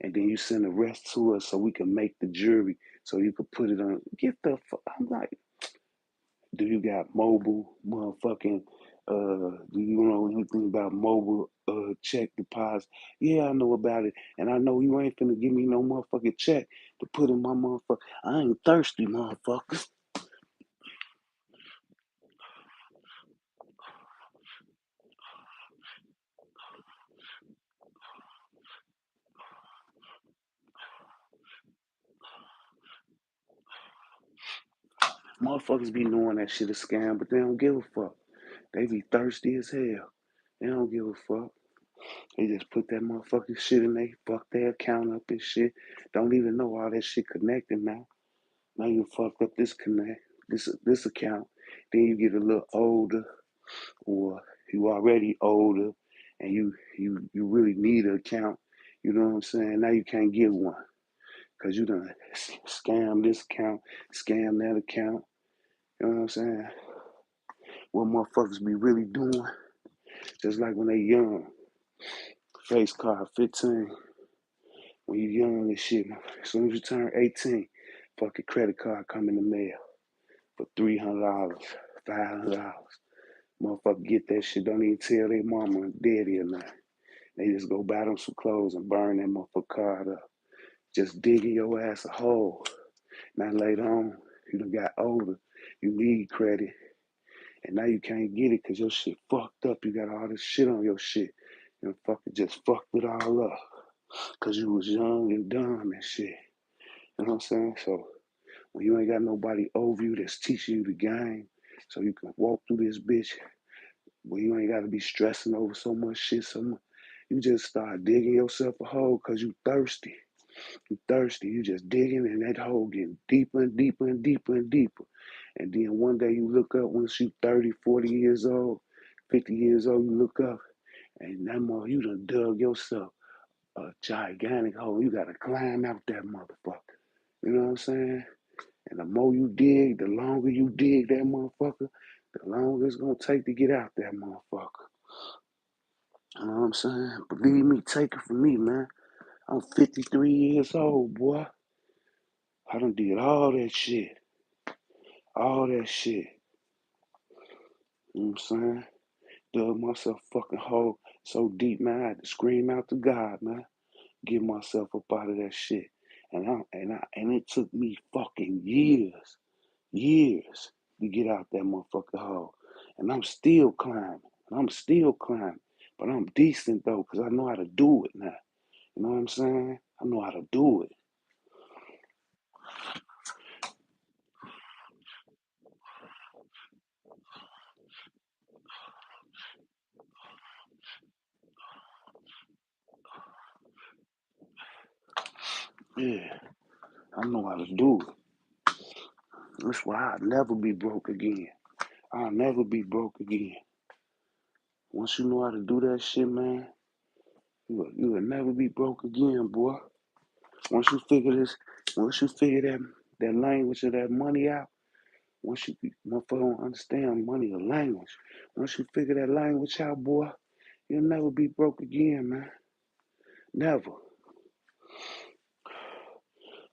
and then you send the rest to us so we can make the jewelry so you can put it on. Get the fuck. I'm like, do you got mobile motherfucking do you know anything about mobile check deposit? Yeah, I know about it. And I know you ain't finna give me no motherfucking check to put in my motherfucker. I ain't thirsty, motherfuckers. Motherfuckers be knowing that shit a scam, but they don't give a fuck. They be thirsty as hell. They don't give a fuck. They just put that motherfucking shit in they fuck their account up and shit. Don't even know all that shit connected now. Now you fucked up this account. Then you get a little older, or you already older, and you really need an account. You know what I'm saying? Now you can't get one because you done scam this account, scam that account. You know what I'm saying? What motherfuckers be really doing, just like when they young, face card 15. When you young and shit, as soon as you turn 18, fucking credit card come in the mail for $300, $500. Motherfucker get that shit, don't even tell their mama and daddy or nothing. They just go buy them some clothes and burn that motherfucker card up. Just digging your ass a hole. Now later on, you done got older, you need credit, and now you can't get it because your shit fucked up. You got all this shit on your shit. And fucking just fucked it all up. Because you was young and dumb and shit. You know what I'm saying? So when you ain't got nobody over you that's teaching you the game, so you can walk through this bitch where you ain't got to be stressing over so much shit. You just start digging yourself a hole because you thirsty. You thirsty. You just digging and that hole getting deeper and deeper and deeper and deeper. And then one day you look up once you 30, 40 years old, 50 years old, you look up and that more you done dug yourself a gigantic hole. You got to climb out that motherfucker. You know what I'm saying? And the more you dig, the longer you dig that motherfucker, the longer it's gonna take to get out that motherfucker. You know what I'm saying? Believe me, take it from me, man. I'm 53 years old, boy. I done did all that shit. All that shit. You know what I'm saying? Dug myself fucking hole so deep, man. I had to scream out to God, man. Get myself up out of that shit. And it took me fucking years to get out that motherfucking hole. And I'm still climbing. I'm still climbing. But I'm decent though, because I know how to do it now. You know what I'm saying? I know how to do it. Yeah, I know how to do it. That's why I'll never be broke again. I'll never be broke again. Once you know how to do that shit, man, you will never be broke again, boy. Once you figure this, once you figure that language of that money out, once you motherfucker don't understand money or language, once you figure that language out, boy, you'll never be broke again, man. Never.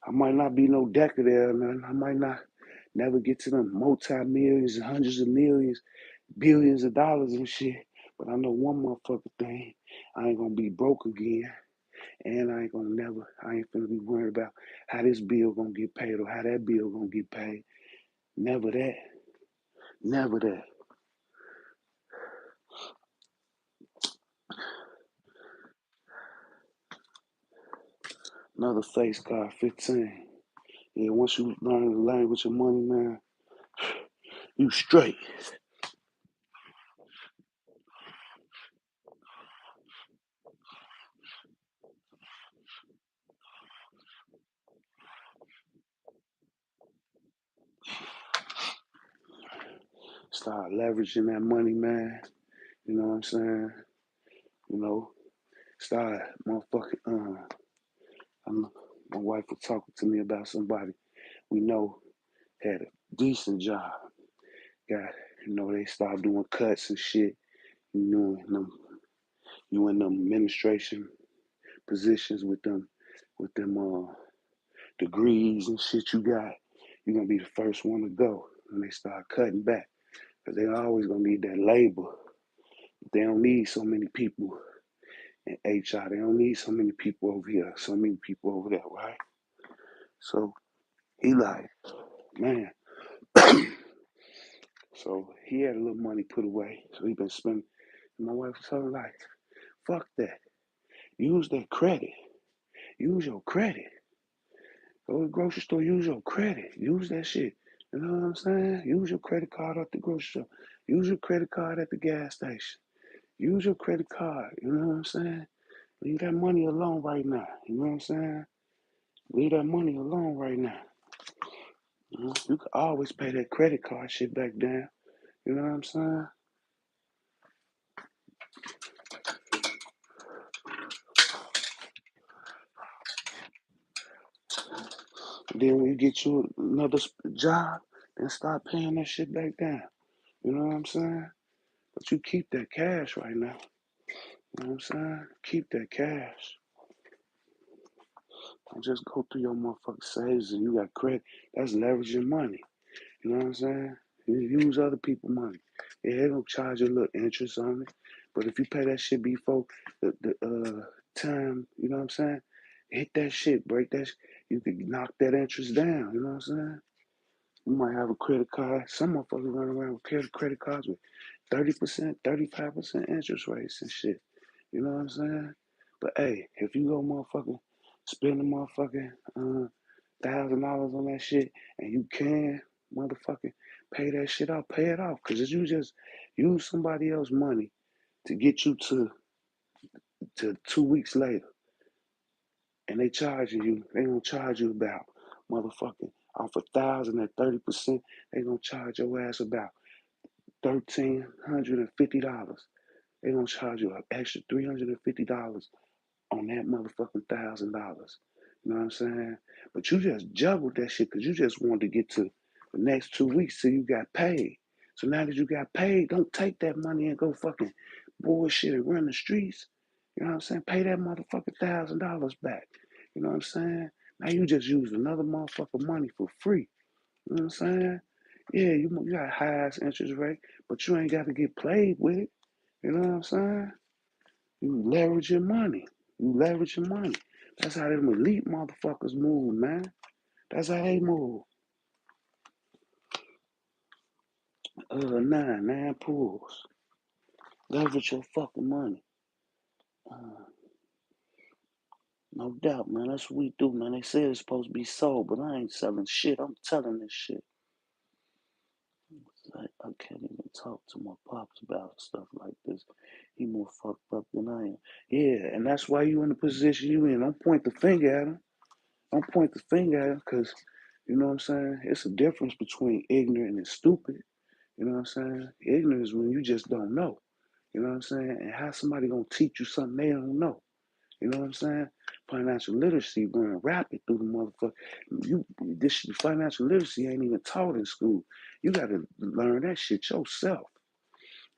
I might not be no decadere, man. I might not never get to them multi-millions and hundreds of millions, billions of dollars and shit. But I know one motherfucker thing. I ain't gonna be broke again. And I ain't finna be worried about how this bill gonna get paid or how that bill gonna get paid. Never that. Never that. Another face card, 15. Yeah, once you learn the language of money, man, you straight. Start leveraging that money, man. You know what I'm saying? You know, start motherfucking. I'm, my wife was talking to me about somebody we know had a decent job. Got, they start doing cuts and shit. You know, you in them administration positions with them degrees and shit you got. You're gonna be the first one to go when they start cutting back. Cause they always gonna need that labor. They don't need so many people in HR. They don't need so many people over here, so many people over there, right? So he like, man. So he had a little money put away. So he been spending. And my wife was telling like, fuck that. Use that credit. Use your credit. Go to the grocery store, use your credit. Use that shit. You know what I'm saying? Use your credit card at the grocery store. Use your credit card at the gas station. Use your credit card. You know what I'm saying? Leave that money alone right now. You know what I'm saying? Leave that money alone right now. You can always pay that credit card shit back down. You know what I'm saying? Then when you get you another job, then start paying that shit back down. You know what I'm saying? But you keep that cash right now. You know what I'm saying? Keep that cash. Don't just go through your motherfucking saves and you got credit. That's leveraging money. You know what I'm saying? You use other people's money. Yeah, they gonna charge you a little interest on it. But if you pay that shit before the time, you know what I'm saying? Hit that shit, break that you could knock that interest down, you know what I'm saying? You might have a credit card. Some motherfuckers run around with credit cards with 30%, 35% interest rates and shit. You know what I'm saying? But hey, if you go motherfucking spend a motherfucking $1,000 on that shit and you can motherfucking pay that shit off, pay it off. Cause if you just use somebody else's money to get you to 2 weeks later and they charging you, they gonna charge you about motherfucking off 1,000 at 30%, they gonna charge your ass about $1,350. They gonna charge you an extra $350 on that motherfucking $1,000. You know what I'm saying? But you just juggled that shit because you just wanted to get to the next 2 weeks till you got paid. So now that you got paid, don't take that money and go fucking bullshit and run the streets. You know what I'm saying? Pay that motherfucking $1,000 back. You know what I'm saying? Now you just used another motherfucker money for free. You know what I'm saying? Yeah, you got highest interest rate, but you ain't got to get played with it. You know what I'm saying? You leverage your money. You leverage your money. That's how them elite motherfuckers move, man. That's how they move. Nine pools. Leverage your fucking money. Uh, no doubt, man. That's what we do, man. They say it's supposed to be sold, but I ain't selling shit. I'm telling this shit. I can't even talk to my pops about stuff like this. He more fucked up than I am. Yeah, and that's why you in the position you in. Don't point the finger at him. Don't point the finger at him because, you know what I'm saying? It's a difference between ignorant and stupid. You know what I'm saying? Ignorance is when you just don't know. You know what I'm saying? And how somebody gonna teach you something they don't know? You know what I'm saying? Financial literacy going rapid through the motherfucker. This financial literacy ain't even taught in school. You gotta learn that shit yourself.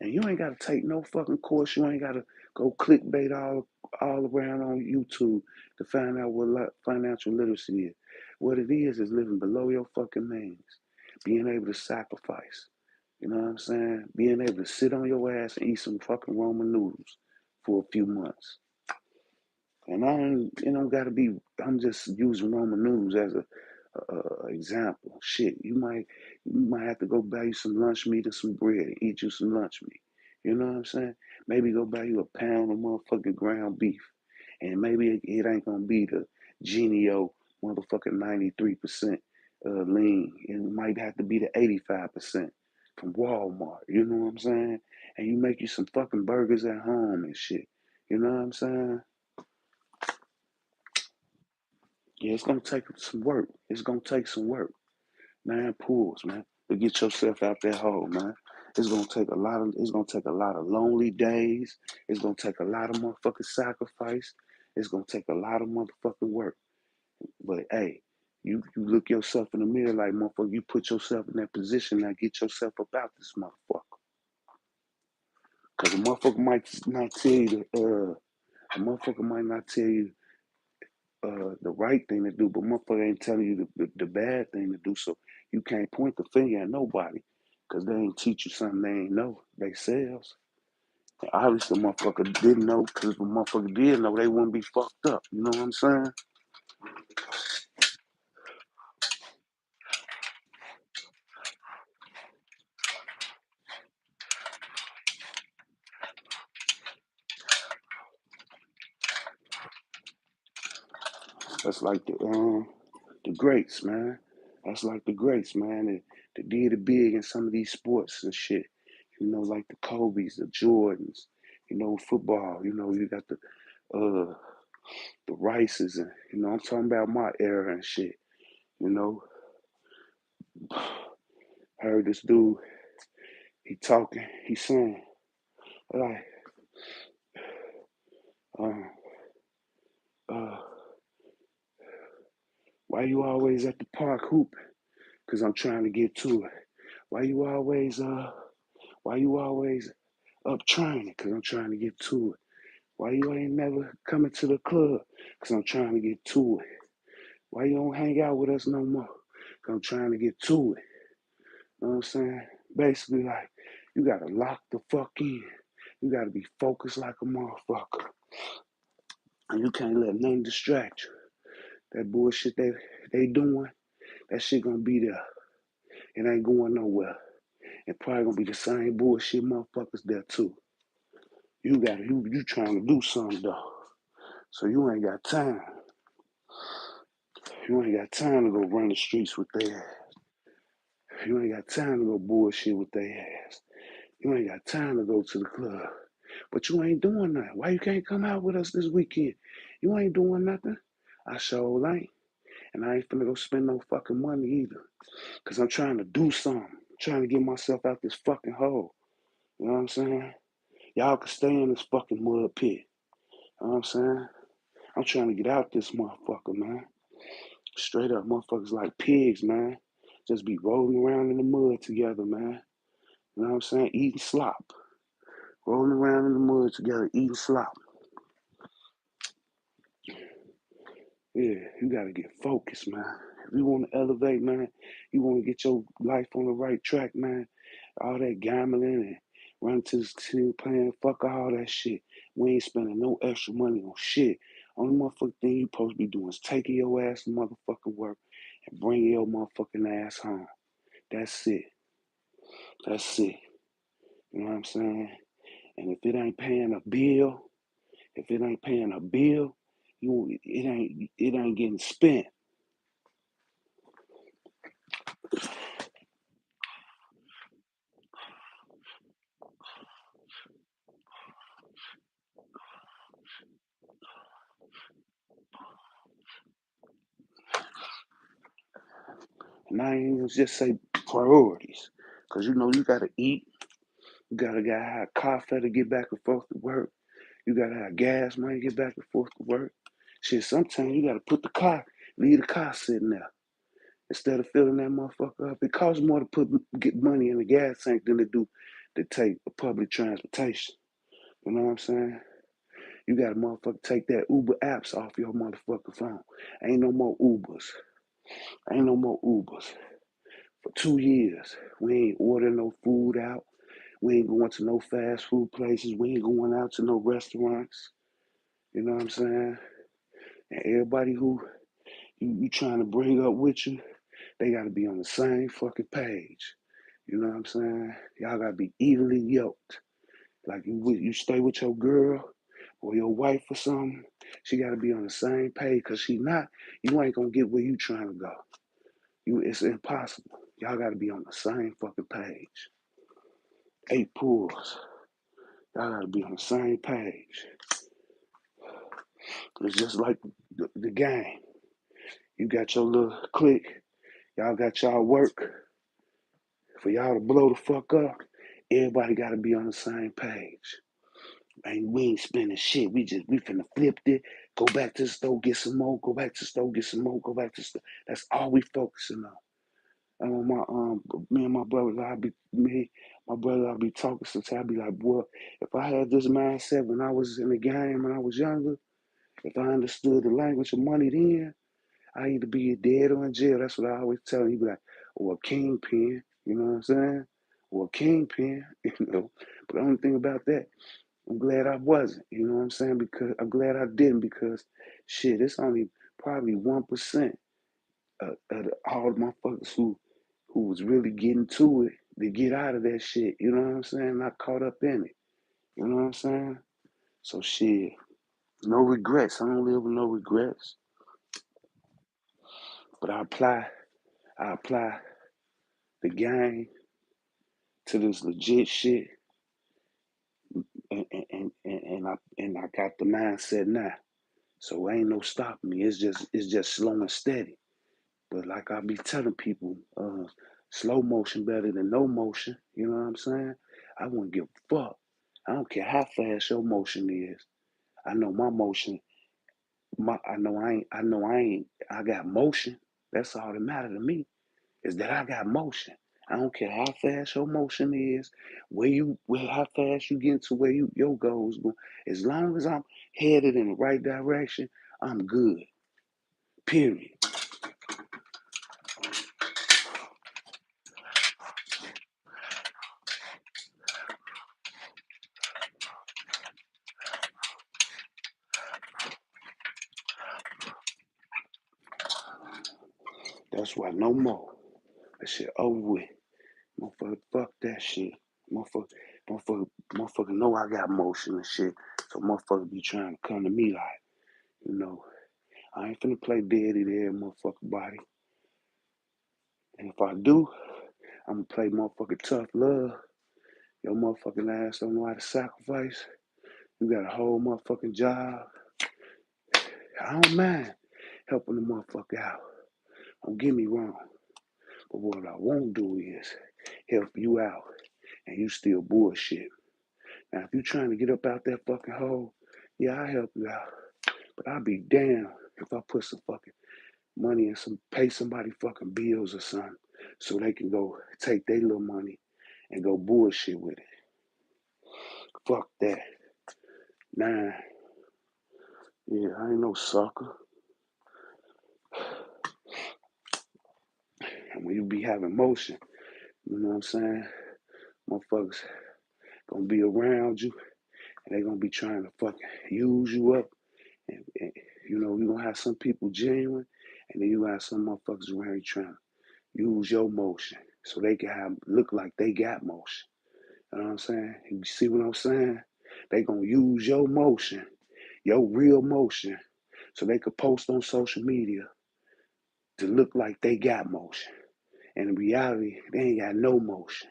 And you ain't gotta take no fucking course. You ain't gotta go clickbait all around on YouTube to find out what financial literacy is. What it is living below your fucking means. Being able to sacrifice. You know what I'm saying? Being able to sit on your ass and eat some fucking Roman noodles for a few months. And I ain't, gotta be, I'm just using Roman noodles as a example. Shit, you might have to go buy you some lunch meat and some bread and eat you some lunch meat. You know what I'm saying? Maybe go buy you a pound of motherfucking ground beef. And maybe it ain't gonna be the Genio motherfucking 93% lean. It might have to be the 85% from Walmart. You know what I'm saying? And you make you some fucking burgers at home and shit. You know what I'm saying? Yeah, it's gonna take some work. It's gonna take some work. Man, pulls, man. To get yourself out that hole, man. It's gonna take a lot of lonely days. It's gonna take a lot of motherfucking sacrifice. It's gonna take a lot of motherfucking work. But hey, you look yourself in the mirror like motherfucker, you put yourself in that position now, get yourself about this motherfucker. Cause a motherfucker might not tell you a motherfucker might not tell you the right thing to do, but motherfucker ain't telling you the bad thing to do. So you can't point the finger at nobody because they ain't teach you something they ain't know themselves. Obviously, the motherfucker didn't know because if the motherfucker did know, they wouldn't be fucked up. You know what I'm saying? That's like the greats, man. That's like the greats, man. That did it big in some of these sports and shit. You know, like the Kobe's, the Jordans. You know, football. You know, you got uh the Rices, and you know, I'm talking about my era and shit. You know, heard this dude. He talking. He saying like, uh, uh, why you always at the park hooping? Cause I'm trying to get to it. Why you always Why you always up training? Cause I'm trying to get to it. Why you ain't never coming to the club? Cause I'm trying to get to it. Why you don't hang out with us no more? Cause I'm trying to get to it. You know what I'm saying? Basically, like, you gotta lock the fuck in. You gotta be focused like a motherfucker. And you can't let nothing distract you. That bullshit they doing, that shit gonna be there. It ain't going nowhere. It probably gonna be the same bullshit motherfuckers there too. You trying to do something though. So you ain't got time. You ain't got time to go run the streets with their ass. You ain't got time to go bullshit with their ass. You ain't got time to go to the club. But you ain't doing nothing. Why you can't come out with us this weekend? You ain't doing nothing. I sure ain't. And I ain't finna go spend no fucking money either. Cause I'm trying to do something. I'm trying to get myself out this fucking hole. You know what I'm saying? Y'all can stay in this fucking mud pit. You know what I'm saying? I'm trying to get out this motherfucker, man. Straight up, motherfuckers like pigs, man. Just be rolling around in the mud together, man. You know what I'm saying? Eating slop. Rolling around in the mud together, eating slop. Yeah, you gotta get focused, man. If you want to elevate, man, you want to get your life on the right track, man. All that gambling and running to the team playing, fuck all that shit. We ain't spending no extra money on shit. Only motherfucking thing you supposed to be doing is taking your ass to motherfucking work and bringing your motherfucking ass home. That's it. That's it. You know what I'm saying? And if it ain't paying a bill, if it ain't paying a bill, it ain't getting spent. And I ain't even just say priorities. Cause you know you gotta eat, you gotta have coffee to get back and forth to work. You gotta have gas money to get back and forth to work. Shit, sometimes you gotta leave the car sitting there. Instead of filling that motherfucker up. It costs more to get money in the gas tank than to take public transportation. You know what I'm saying? You gotta motherfucker take that Uber apps off your motherfucking phone. Ain't no more Ubers. Ain't no more Ubers. For 2 years, we ain't ordering no food out. We ain't going to no fast food places. We ain't going out to no restaurants. You know what I'm saying? And everybody who you trying to bring up with you, they got to be on the same fucking page. You know what I'm saying? Y'all got to be evenly yoked. Like you stay with your girl, or your wife or something, she got to be on the same page. Cause she not, you ain't gonna get where you trying to go. It's impossible. Y'all got to be on the same fucking page. 8 pulls. Y'all got to be on the same page. It's just like the game. You got your little clique. Y'all got y'all work. For y'all to blow the fuck up, everybody got to be on the same page. And we ain't spending shit. We finna flip it. Go back to the store, get some more. Go back to the store, get some more. Go back to the store. That's all we focusing on. And when me and my brother, I'll be talking sometimes. I'll be like, boy, if I had this mindset when I was in the game, when I was younger, if I understood the language of money then, I either be dead or in jail. That's what I always tell him. He be like, or a kingpin, you know what I'm saying? Or a kingpin, you know. But the only thing about that, I'm glad I wasn't, you know what I'm saying? Because I'm glad I didn't because shit, it's only probably 1% of all the motherfuckers who was really getting to it to get out of that shit, you know what I'm saying? Not caught up in it. You know what I'm saying? So shit, no regrets. I don't live with no regrets. But I apply the game to this legit shit, and I got the mindset now. So ain't no stopping me. It's just slow and steady. But like I be telling people, slow motion better than no motion. You know what I'm saying? I wouldn't give a fuck. I don't care how fast your motion is. I know my motion. I got motion. That's all that matter to me. Is that I got motion. I don't care how fast your motion is, how fast you get to where your goals go. As long as I'm headed in the right direction, I'm good. Period. That's why no more. That shit over with. Motherfucker, fuck that shit. Motherfucker, motherfucker know I got motion and shit. So motherfucker be trying to come to me like, you know, I ain't finna play daddy there, motherfucker body. And if I do, I'm gonna play motherfucking tough love. Your motherfucking ass don't know how to sacrifice. You got a whole motherfucking job. I don't mind helping the motherfucker out. Don't get me wrong. But what I won't do is help you out and you still bullshit. Now, if you trying to get up out that fucking hole, yeah, I'll help you out. But I'll be damned if I put some fucking money in pay somebody fucking bills or something so they can go take their little money and go bullshit with it. Fuck that. Nah, yeah, I ain't no sucker. And when you be having motion, you know what I'm saying? Motherfuckers gonna be around you and they gonna be trying to fucking use you up. And you know, you gonna have some people genuine and then you have some motherfuckers around you trying to use your motion so they can look like they got motion. You know what I'm saying? You see what I'm saying? They gonna use your motion, your real motion, so they could post on social media to look like they got motion. And in reality, they ain't got no motion.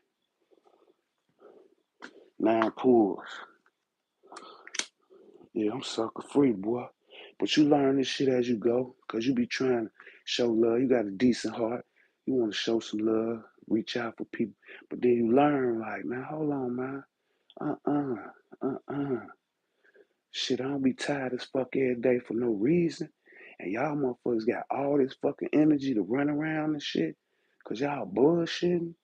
9 pulls. Yeah, I'm sucker free, boy. But you learn this shit as you go, cause you be trying to show love. You got a decent heart. You want to show some love, reach out for people. But then you learn, like, man, hold on, man. Uh-uh. Shit, I don't be tired as fuck every day for no reason. And y'all motherfuckers got all this fucking energy to run around and shit. Cause y'all bullshitting.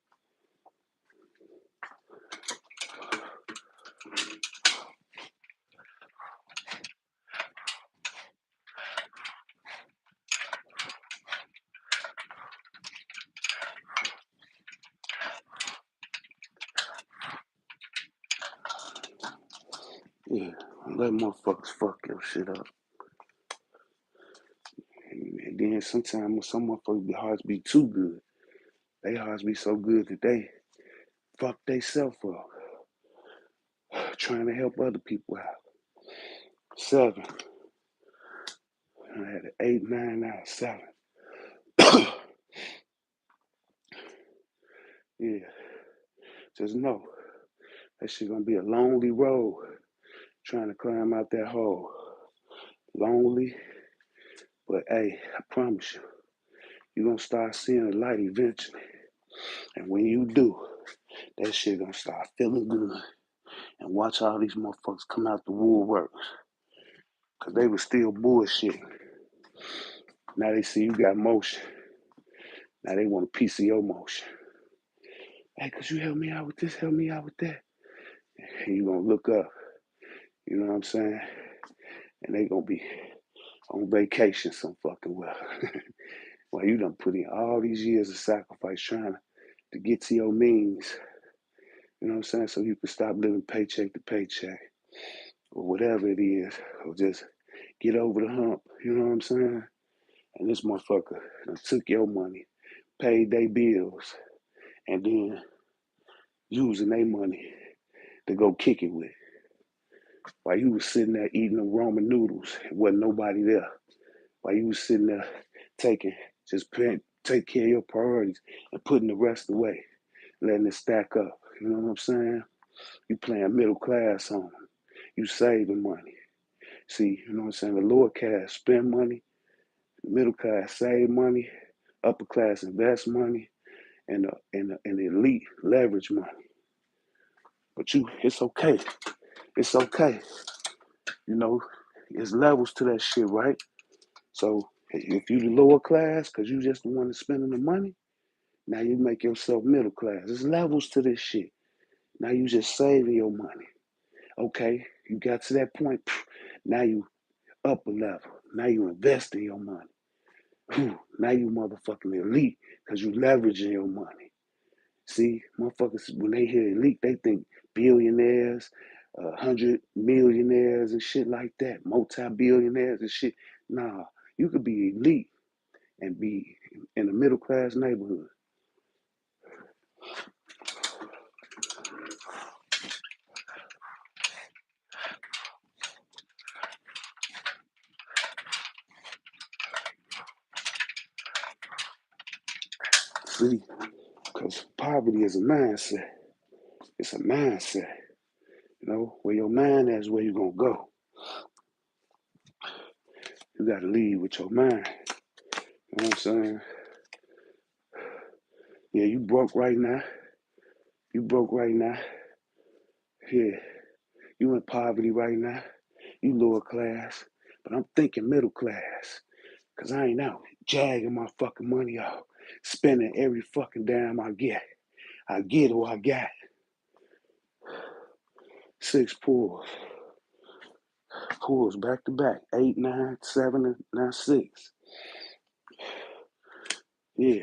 Yeah, let motherfuckers fuck your shit up. And then sometimes some motherfuckers' hearts be too good. They hearts be so good that they fuck they self up trying to help other people out. 7. I had an 8, 9, now 7. Yeah, just know that shit gonna be a lonely road trying to climb out that hole. Lonely, but hey, I promise you, you're gonna start seeing the light eventually. And when you do, that shit gonna start feeling good. And watch all these motherfuckers come out the woodworks. Cause they was still bullshitting. Now they see you got motion. Now they want a piece of your motion. Hey, could you help me out with this? Help me out with that. And you gonna look up. You know what I'm saying? And they gonna be on vacation some fucking well. Well, you done put in all these years of sacrifice trying to get to your means. You know what I'm saying? So you can stop living paycheck to paycheck or whatever it is, or just get over the hump. You know what I'm saying? And this motherfucker done took your money, paid their bills, and then using their money to go kick it with. While you was sitting there eating them ramen noodles, and wasn't nobody there. While you was sitting there taking, take care of your priorities and putting the rest away, letting it stack up. You know what I'm saying? You playing middle class on them. You saving money. See, you know what I'm saying? The lower class spend money, the middle class save money, upper class invest money, and the elite leverage money. But it's okay. It's okay. You know, there's levels to that shit, right? So if you the lower class, cause you just the one that's spending the money, now you make yourself middle class. There's levels to this shit. Now you just saving your money. Okay, you got to that point. Now you up a level. Now you invest in your money. Now you motherfucking elite because you leveraging your money. See, motherfuckers, when they hear elite, they think billionaires, 100 millionaires and shit like that, multi-billionaires and shit. Nah, you could be elite and be in a middle class neighborhood. See, because poverty is a mindset. It's a mindset. You know, where your mind is, where you're gonna go. You gotta lead with your mind. You know what I'm saying? Yeah, you broke right now. You broke right now. Yeah, you in poverty right now. You lower class. But I'm thinking middle class. Cause I ain't out jagging my fucking money out. Spending every fucking dime I get. I get or I got. 6 pulls. Pulls back to back. 8, 9, 7, now 6. Yeah.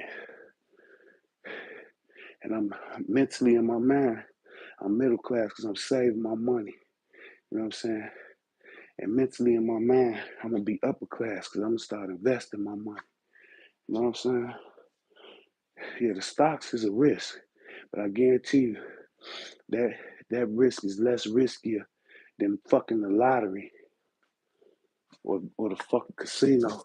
And I'm mentally in my mind, I'm middle class because I'm saving my money. You know what I'm saying? And mentally in my mind, I'm gonna be upper class because I'm gonna start investing my money. You know what I'm saying? Yeah, the stocks is a risk, but I guarantee you that that risk is less riskier than fucking the lottery or the fucking casino.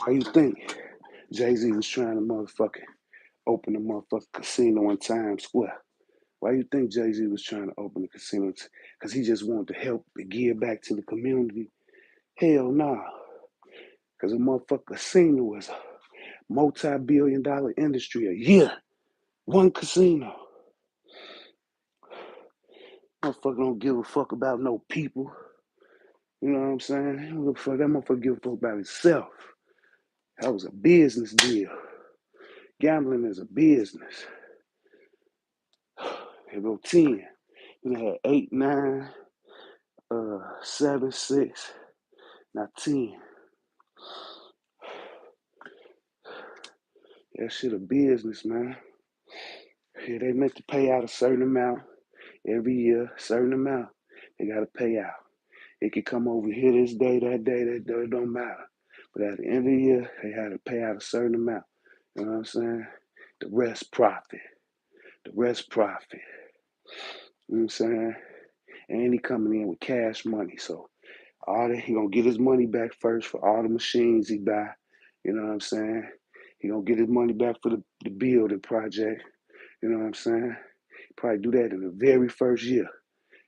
Why you think Jay-Z was trying to motherfucking open a motherfucking casino in Times Square? Why you think Jay-Z was trying to open a casino? Because he just wanted to help and give back to the community? Hell nah. Because a motherfucker casino is a multi-billion-dollar industry a year. One casino. Motherfucker don't give a fuck about no people. You know what I'm saying? That motherfucker give a fuck about himself. That was a business deal. Gambling is a business. Here go 10. We had 8, 9, 7, 6, now 10. That shit a business, man. Yeah, they meant to pay out a certain amount every year, certain amount. They gotta pay out. It could come over here this day, that day, it don't matter. But at the end of the year, they had to pay out a certain amount. You know what I'm saying? The rest profit. The rest profit. You know what I'm saying? And he coming in with cash money. So all that he gonna get his money back first for all the machines he buy. You know what I'm saying? He gonna get his money back for the building project. You know what I'm saying? Probably do that in the very first year.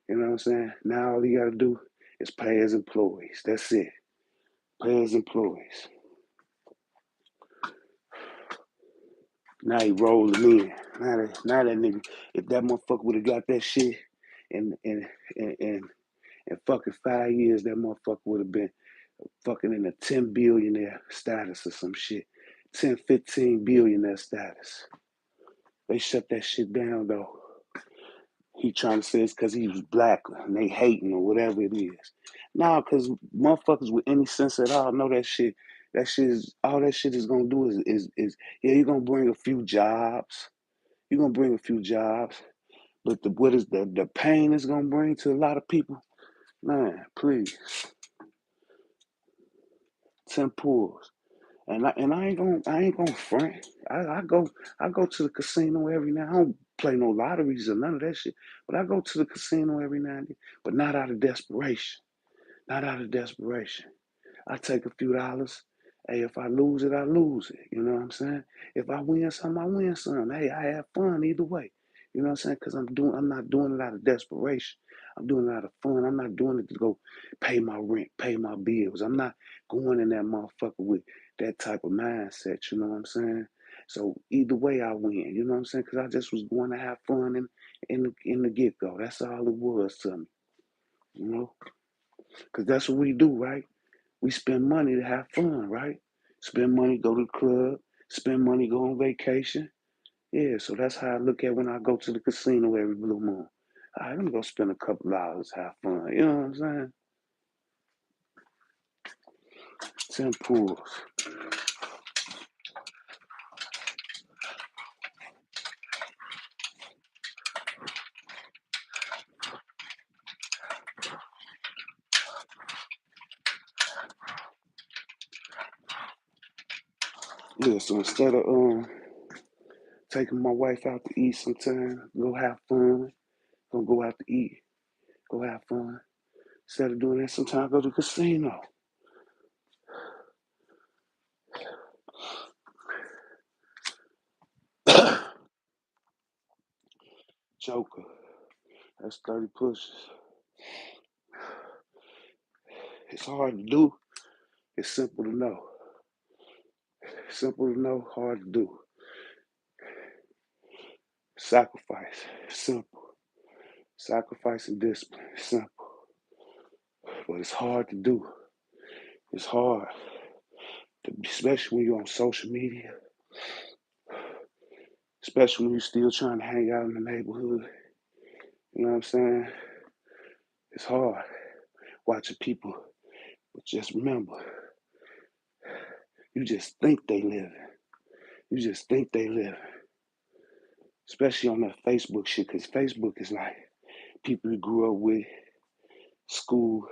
You know what I'm saying? Now all he gotta do is pay his employees. That's it. Pay his employees. Now he rolling in. Now that nigga, if that motherfucker would have got that shit in fucking 5 years, that motherfucker would have been fucking in a 10 billionaire status or some shit. 10, 15 billionaire status. They shut that shit down though. He trying to say it's because he was black and they hating or whatever it is. Nah, because motherfuckers with any sense at all know that shit. That shit is all that shit is gonna do is yeah, you're gonna bring a few jobs. You're gonna bring a few jobs. But what is the pain it's gonna bring to a lot of people? Man, please. 10 pulls. And I ain't gonna front. I go to the casino every now. I don't play no lotteries or none of that shit. But I go to the casino every now and then. But not out of desperation. Not out of desperation. I take a few dollars. Hey, if I lose it, I lose it. You know what I'm saying? If I win some, I win some. Hey, I have fun either way. You know what I'm saying? Because I'm not doing it out of desperation. I'm doing it out of fun. I'm not doing it to go pay my rent, pay my bills. I'm not going in that motherfucker with that type of mindset. You know what I'm saying? So either way, I win. You know what I'm saying? Because I just was going to have fun in the get go. That's all it was to me. You know? Because that's what we do, right? We spend money to have fun, right? Spend money, go to the club, spend money, go on vacation. Yeah, so that's how I look at when I go to the casino every blue moon. All right, let me go spend a couple dollars, have fun. You know what I'm saying? 10 pools. Yeah, so instead of taking my wife out to eat sometime, go have fun, gonna go out to eat, go have fun. Instead of doing that, sometimes go to the casino. Joker, that's 30 pushes. It's hard to do. It's simple to know. Simple to know, hard to do. Sacrifice, simple. Sacrifice and discipline, simple. But it's hard to do. It's hard, especially when you're on social media, especially when you're still trying to hang out in the neighborhood. You know what I'm saying? It's hard watching people. But just remember, you just think they live. You just think they live. Especially on that Facebook shit, because Facebook is like people you grew up with, school,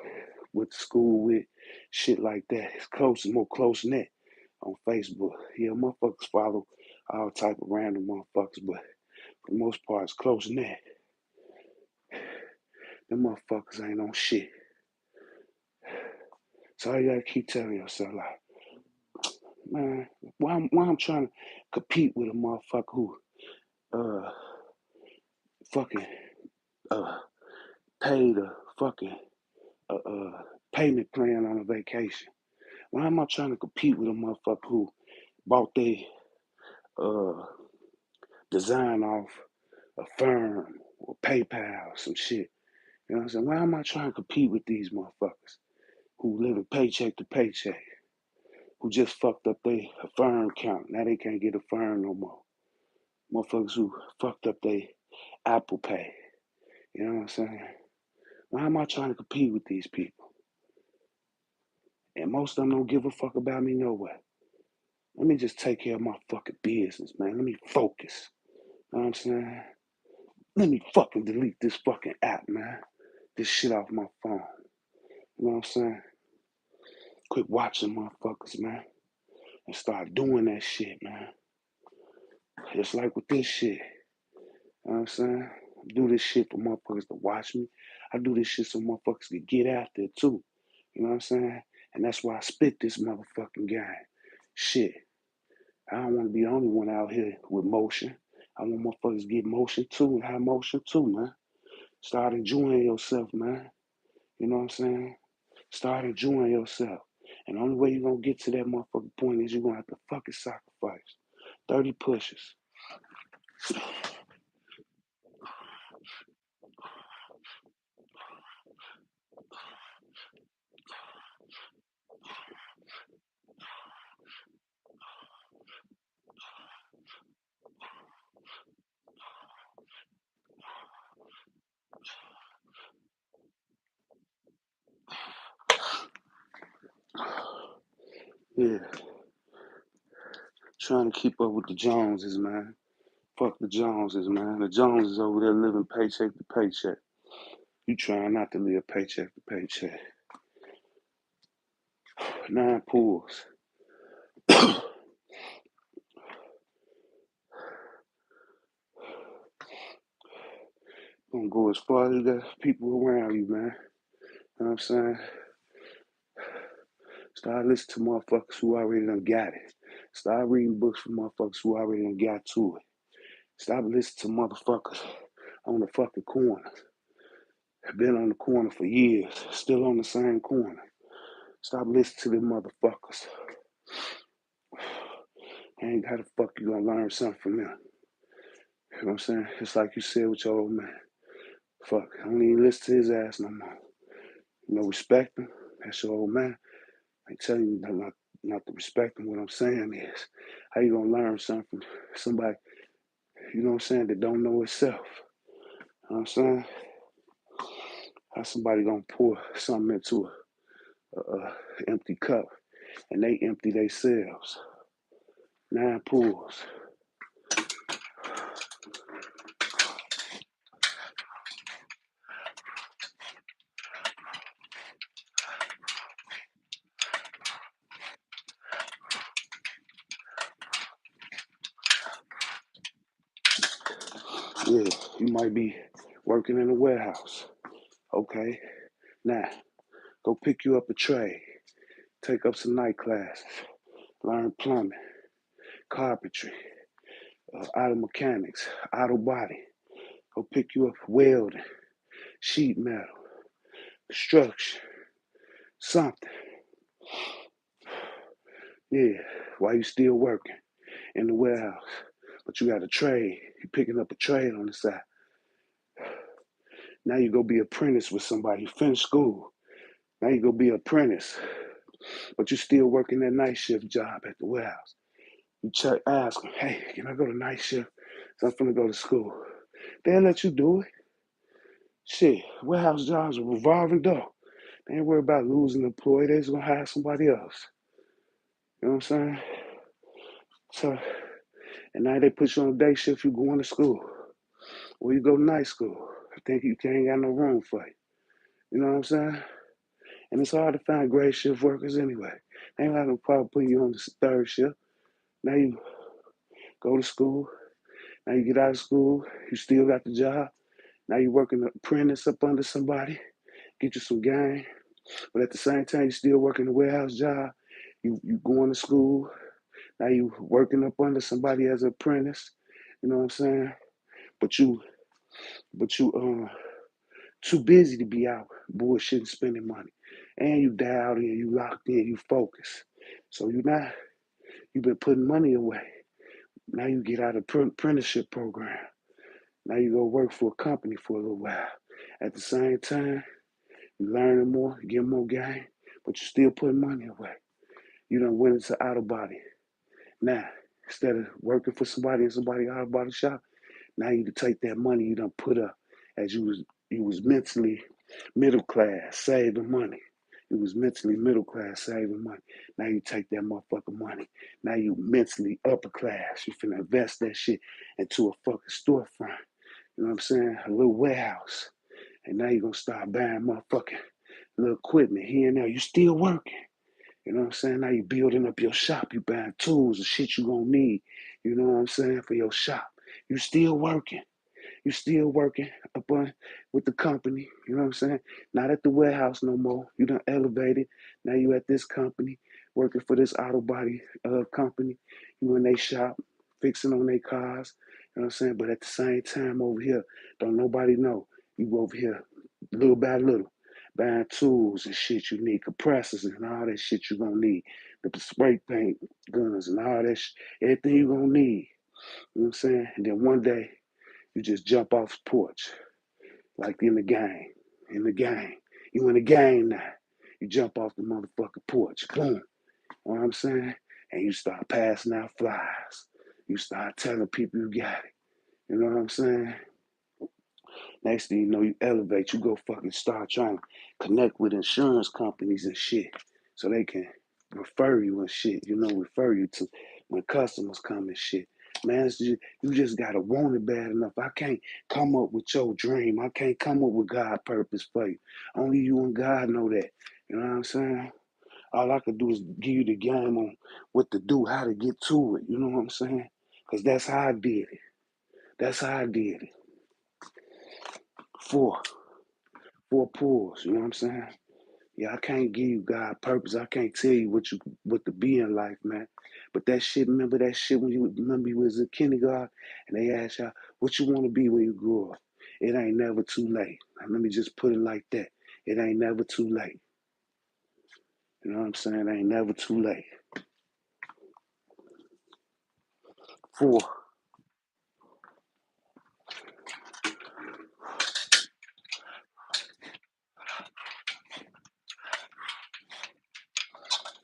with, shit like that. It's close, it's more close knit on Facebook. Yeah, motherfuckers follow all type of random motherfuckers, but for the most part, it's close knit. Them motherfuckers ain't on shit. So you gotta keep telling yourself, like, man, why I'm trying to compete with a motherfucker who uh fucking uh paid a fucking payment plan on a vacation? Why am I trying to compete with a motherfucker who bought their uh design off a firm or PayPal or some shit? You know what I'm saying? Why am I trying to compete with these motherfuckers who live paycheck to paycheck, who just fucked up their firm account? Now they can't get a firm no more. Motherfuckers who fucked up their Apple Pay. You know what I'm saying? Why am I trying to compete with these people? And most of them don't give a fuck about me no way. Let me just take care of my fucking business, man. Let me focus. You know what I'm saying? Let me fucking delete this fucking app, man. This shit off my phone. You know what I'm saying? Quit watching motherfuckers, man, and start doing that shit, man. Just like with this shit. You know what I'm saying? I do this shit for motherfuckers to watch me. I do this shit so motherfuckers can get out there too. You know what I'm saying? And that's why I spit this motherfucking game. Shit. I don't want to be the only one out here with motion. I want motherfuckers to get motion too and have motion too, man. Start enjoying yourself, man. You know what I'm saying? Start enjoying yourself. And the only way you're going to get to that motherfucking point is you're going to have to fucking sacrifice. 30 pushes. Yeah. Trying to keep up with the Joneses, man. Fuck the Joneses, man. The Joneses over there living paycheck to paycheck. You trying not to live paycheck to paycheck. 9 pulls. Gonna go as far as the people around you, man. You know what I'm saying? Start listening to motherfuckers who already done got it. Start reading books from motherfuckers who already done got to it. Stop listening to motherfuckers on the fucking corner. Been on the corner for years, still on the same corner. Stop listening to them motherfuckers. Ain't how the fuck you gonna learn something from them? You know what I'm saying? It's like you said with your old man. Fuck, I don't even listen to his ass no more. You know, respect him. That's your old man. I ain't telling you not to respect him. What I'm saying is, how you gonna learn something from somebody, you know what I'm saying, that don't know itself? You know what I'm saying? How somebody gonna pour something into a empty cup and they empty themselves? 9 pulls. Yeah, you might be working in a warehouse. Okay, now go pick you up a trade. Take up some night classes. Learn plumbing, carpentry, auto mechanics, auto body. Go pick you up welding, sheet metal, construction, something. Yeah, while you still working in the warehouse. But you got a trade. You picking up a trade on the side. Now you go be apprentice with somebody. You finish school. Now you go be apprentice. But you still working that night shift job at the warehouse. You ask them, hey, can I go to night shift? So I'm finna go to school. They'll let you do it. Shit, warehouse jobs are revolving door. They ain't worried about losing an employee. They just gonna hire somebody else. You know what I'm saying? So, and now they put you on day shift, you going to school. Or you go to night school. I think you ain't got no room for you. You know what I'm saying? And it's hard to find great shift workers anyway. They ain't got no problem putting you on the third shift. Now you go to school. Now you get out of school. You still got the job. Now you working an apprentice up under somebody. Get you some game. But at the same time, you still working a warehouse job. You going to school. Now you working up under somebody as an apprentice. You know what I'm saying? But you too busy to be out bullshitting, spending money. And you dialed in, you locked in, you focused. So you've been putting money away. Now you get out of apprenticeship program. Now you go work for a company for a little while. At the same time, you learning more, you get more game, but you still putting money away. You done went into auto body. Now, instead of working for somebody in somebody auto body shop, now you can take that money you done put up as you was mentally middle class, saving money. You was mentally middle class, saving money. Now you take that motherfucking money. Now you mentally upper class. You finna invest that shit into a fucking storefront. You know what I'm saying? A little warehouse. And now you're gonna start buying motherfucking little equipment here and there. You still working. You know what I'm saying? Now you building up your shop. You buying tools and shit you gonna need. You know what I'm saying? For your shop. You still working. You still working up on with the company, you know what I'm saying? Not at the warehouse no more. You done elevated. Now you at this company, working for this auto body company. You in they shop, fixing on their cars, you know what I'm saying? But at the same time over here, don't nobody know. You over here little by little, buying tools and shit you need, compressors and all that shit you gonna need, the spray paint guns and all that everything you gonna need. You know what I'm saying? And then one day you just jump off the porch, like in the game. In the game. You in the game now. You jump off the motherfucking porch. Boom. You know what I'm saying? And you start passing out flyers. You start telling people you got it. You know what I'm saying? Next thing you know, you elevate. You go fucking start trying to connect with insurance companies and shit so they can refer you and shit. You know, refer you to when customers come and shit. Man, you just gotta want it bad enough. I can't come up with your dream. I can't come up with God's purpose for you. Only you and God know that. You know what I'm saying? All I could do is give you the game on what to do, how to get to it. You know what I'm saying? Because that's how I did it. That's how I did it. Four. Four pulls. You know what I'm saying? Yeah, I can't give you God purpose. I can't tell you what to be in life, man. But that shit, remember that shit when you was in kindergarten and they asked y'all what you want to be when you grow up. It ain't never too late. Now, let me just put it like that. It ain't never too late. You know what I'm saying? It ain't never too late. Four.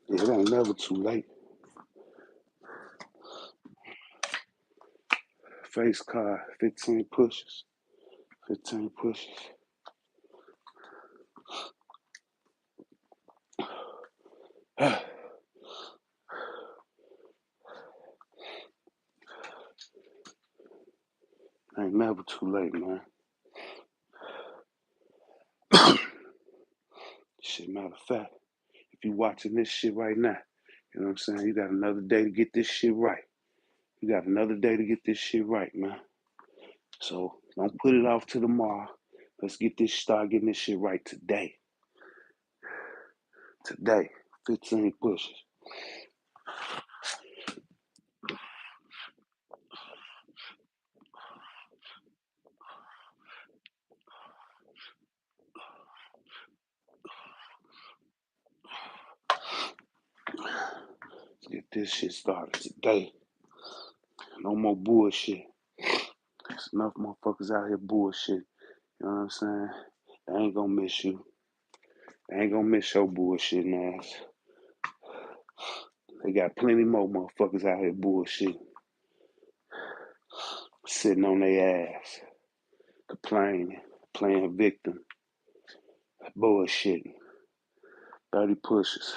Yeah, it ain't never too late. Face card, 15 pushes. 15 pushes. Ain't never too late, man. Shit, matter of fact, if you watching this shit right now, you know what I'm saying? You got another day to get this shit right. You got another day to get this shit right, man. So don't put it off to tomorrow. Let's start getting this shit right today. Today. 15 pushes. Let's get this shit started today. No more bullshit. There's enough motherfuckers out here bullshit. You know what I'm saying? They ain't gonna miss you. They ain't gonna miss your bullshit ass. They got plenty more motherfuckers out here bullshit. Sitting on their ass. Complaining. Playing victim. Bullshitting. 30 pushes.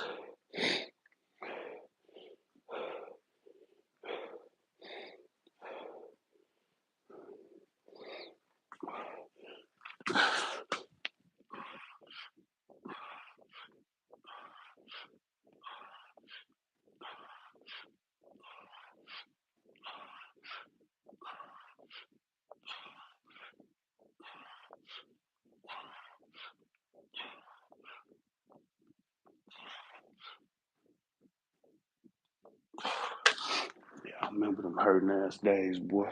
Yeah, I remember them hurting ass days, boy.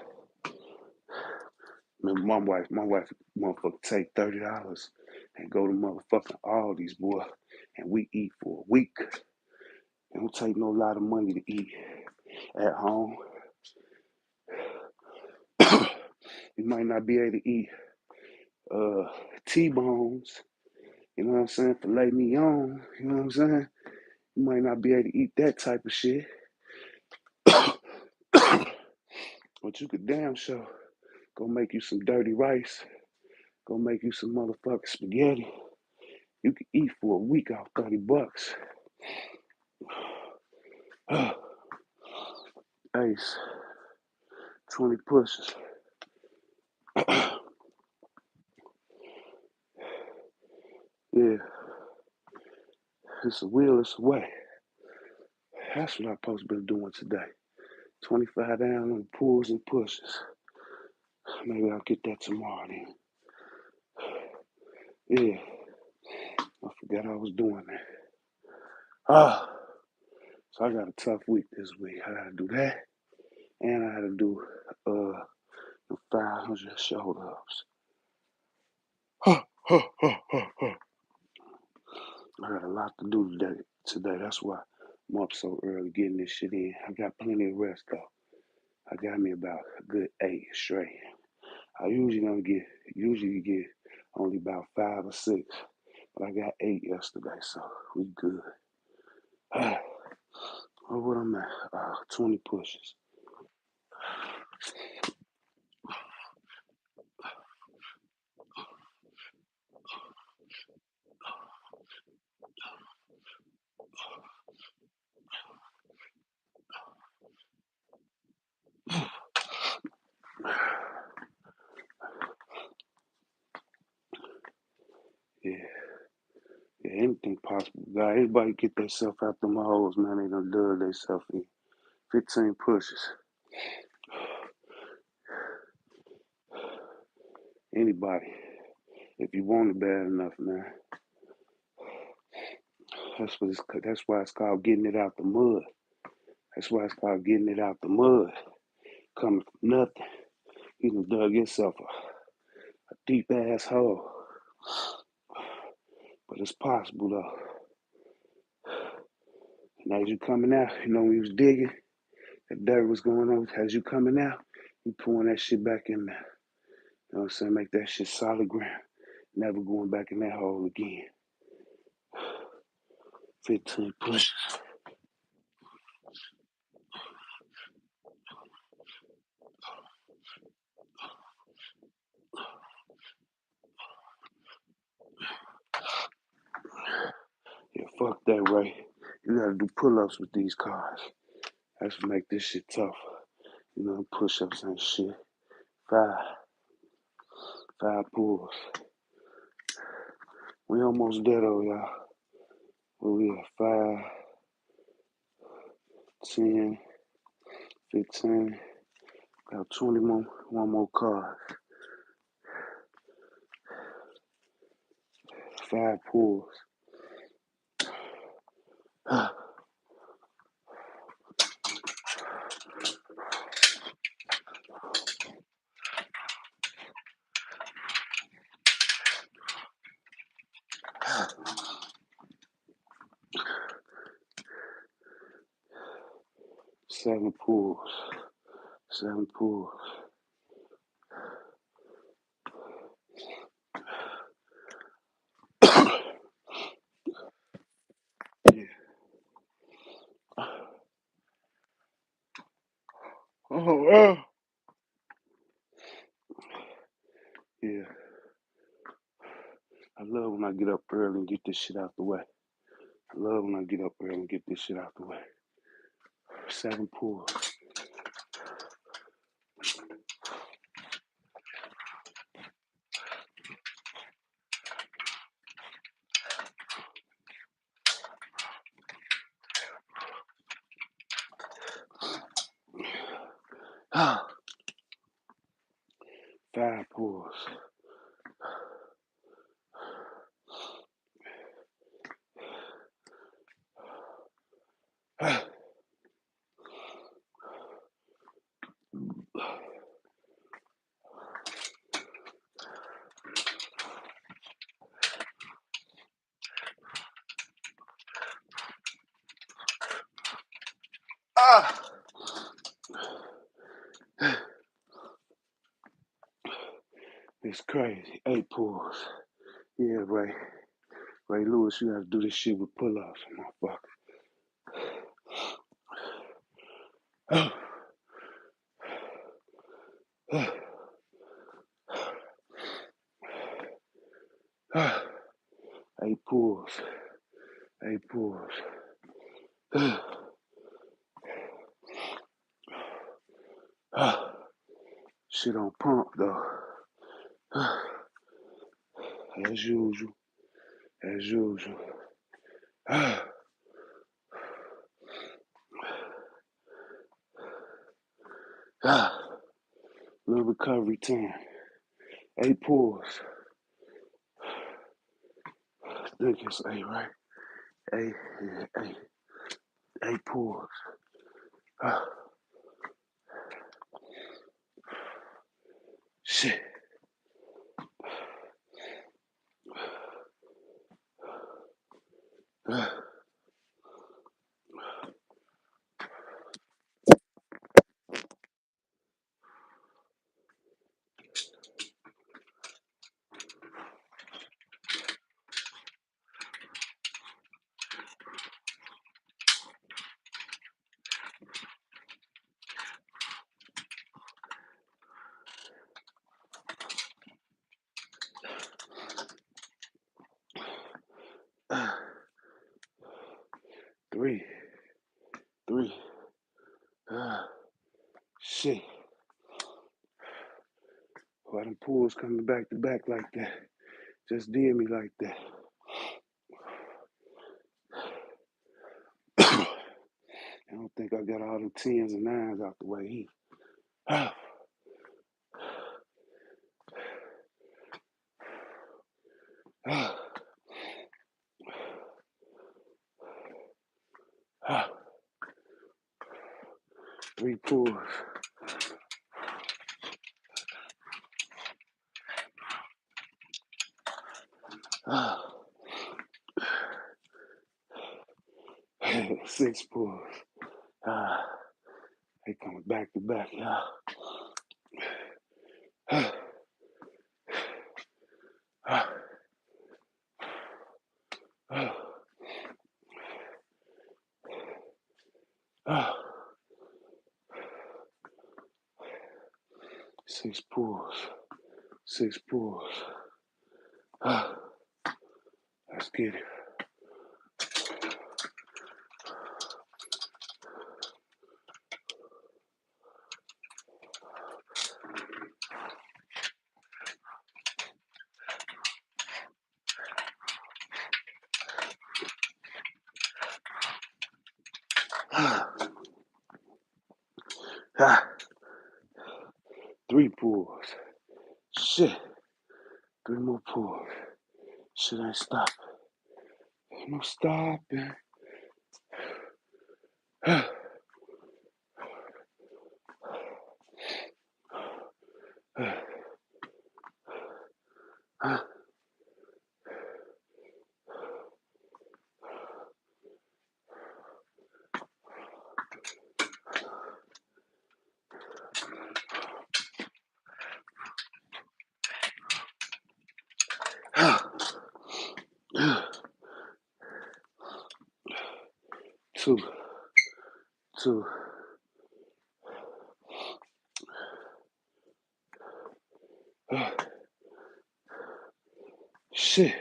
Remember my wife motherfucker take $30 and go to motherfucking Aldi's, boy, and we eat for a week. It don't take no lot of money to eat at home. You might not be able to eat uh T-bones, you know what I'm saying, filet mignon, you know what I'm saying? You might not be able to eat that type of shit. But you could damn sure go make you some dirty rice, go make you some motherfucking spaghetti. You could eat for a week off $30. Ace, 20 pushes. Yeah, it's a will, it's a way. That's what I'm supposed to be doing today. 25 down on pulls and pushes. Maybe I'll get that tomorrow then. Yeah, I forgot I was doing that. So I got a tough week this week. I gotta do that, and I had to do the 500 shoulder ups. I got a lot to do today. That's why I'm up so early getting this shit in. I got plenty of rest though. I got me about a good 8 straight. I usually get only about 5 or 6, but I got 8 yesterday, so we good. What I'm at? 20 pushes. Yeah, yeah, anything possible. God, everybody get themselves out them holes, man. They done dug themselves in. 15 pushes. Anybody, if you want it bad enough, man. That's why it's called getting it out the mud. That's why it's called getting it out the mud. Coming from nothing. You done dug yourself a deep ass hole. But it's possible though. And as you coming out, when you was digging, that dirt was going on. As you coming out, you pouring that shit back in there. You know what I'm saying? Make that shit solid ground. Never going back in that hole again. 15 pushes. Yeah, fuck that, Ray. You gotta do pull-ups with these cars. That's what make this shit tough. Push-ups and shit. Five pulls. We almost there though, y'all. Where we at? 5, 10, 15. Got 20 more. One more card. 5 pulls. Seven pulls. 7 pulls. Yeah. Oh, yeah. I love when I get up early and get this shit out the way. I love when I get up early and get this shit out the way. 7 pulls. Ah, 5 pulls. Ah. It's crazy. 8 pulls. Yeah, Ray. Ray Lewis, you gotta do this shit with pull-ups, motherfucker. 8 pulls. 8 pulls. Shit on pump though. As usual. As usual. Little recovery time. 8 pulls. I think it's 8, right? 8, yeah, 8. 8 pulls. Shit. 3, 3. Shit. Why them pulls coming back to back like that? Just did me like that. I don't think I got all them 10s and 9s out the way. He. 3 pulls. 6 pulls. They coming back to back, y'all. 6 pulls. 6 pulls. Let's get it. Ah, 3 pulls. Shit. 3 more pulls. Shit ain't stopping. Ain't no stopping. Two. Shit.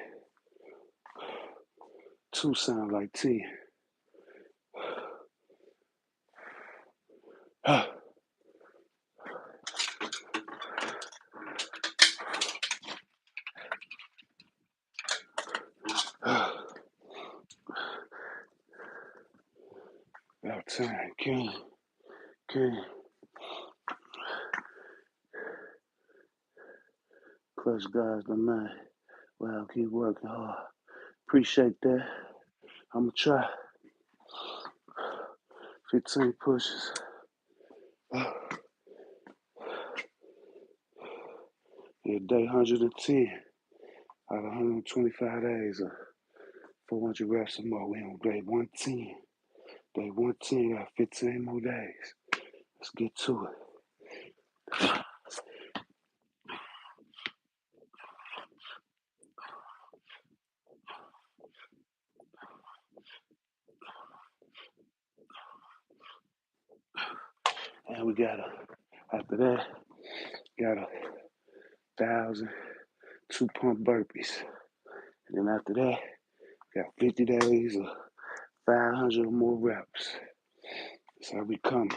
2 sound like 10. About time, King. Clutch guys, the man. Well, keep working hard. Appreciate that. I'ma try. 15 pushes. Yeah, day 110 out of 125 days of 400 reps or more. We on day 110. Day 110, got 15 more days. Let's get to it. And we after that, got 1,000 2-pump burpees. And then after that, got 50 days of 500 or more reps. That's how we coming.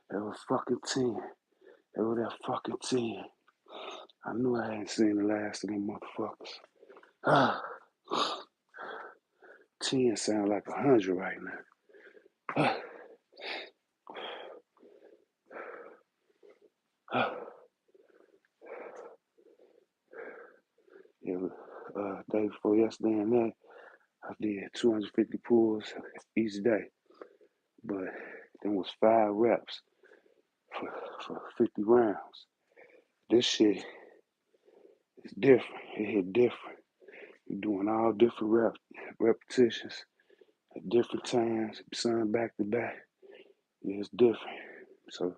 That was fucking 10. That was that fucking 10. I knew I hadn't seen the last of them motherfuckers. 10 sound like 100 right now. Yeah, day before yesterday and that, I did 250 pulls each day, but then was 5 reps for 50 rounds. This shit is different. It hit different. You're doing all different repetitions at different times, some back to back. Yeah, it's different. So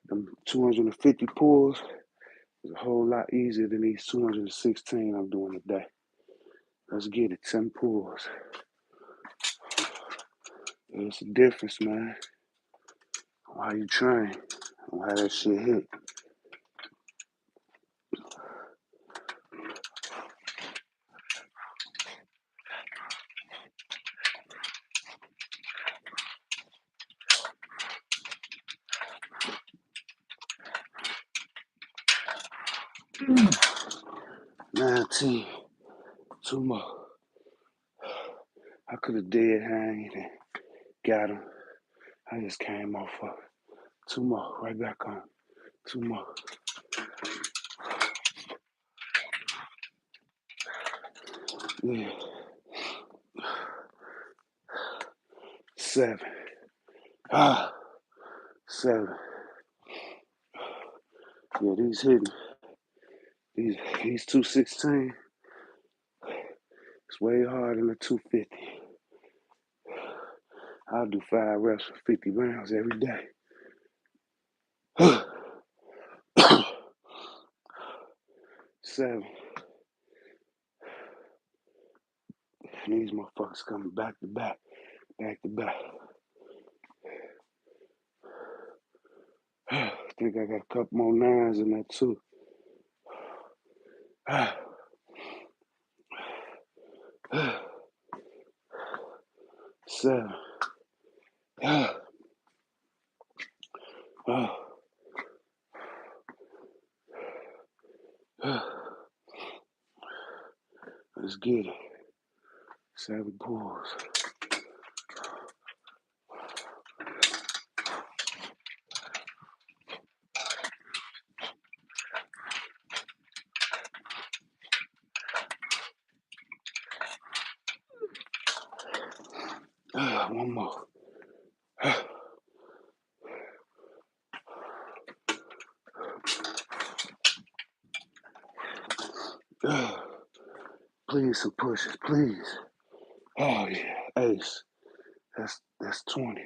them 250 pulls is a whole lot easier than these 216 I'm doing today. Let's get it, 10 pulls. It's a difference, man. On how you train, on how that shit hit. Mm. 19, 2 more. I could have dead hanged and got him. I just came off of it. 2 more, right back on. 2 more. Yeah. 7. 7. Yeah, these hitting. These 216. It's way harder than the 250. I'll do 5 reps for 50 rounds every day. 7. These motherfuckers coming back to back, back to back. I think I got a couple more 9s in that too. 7. Let's get it. 7 pulls. One more. Please, some pushes, please. Oh yeah, ace. That's 20.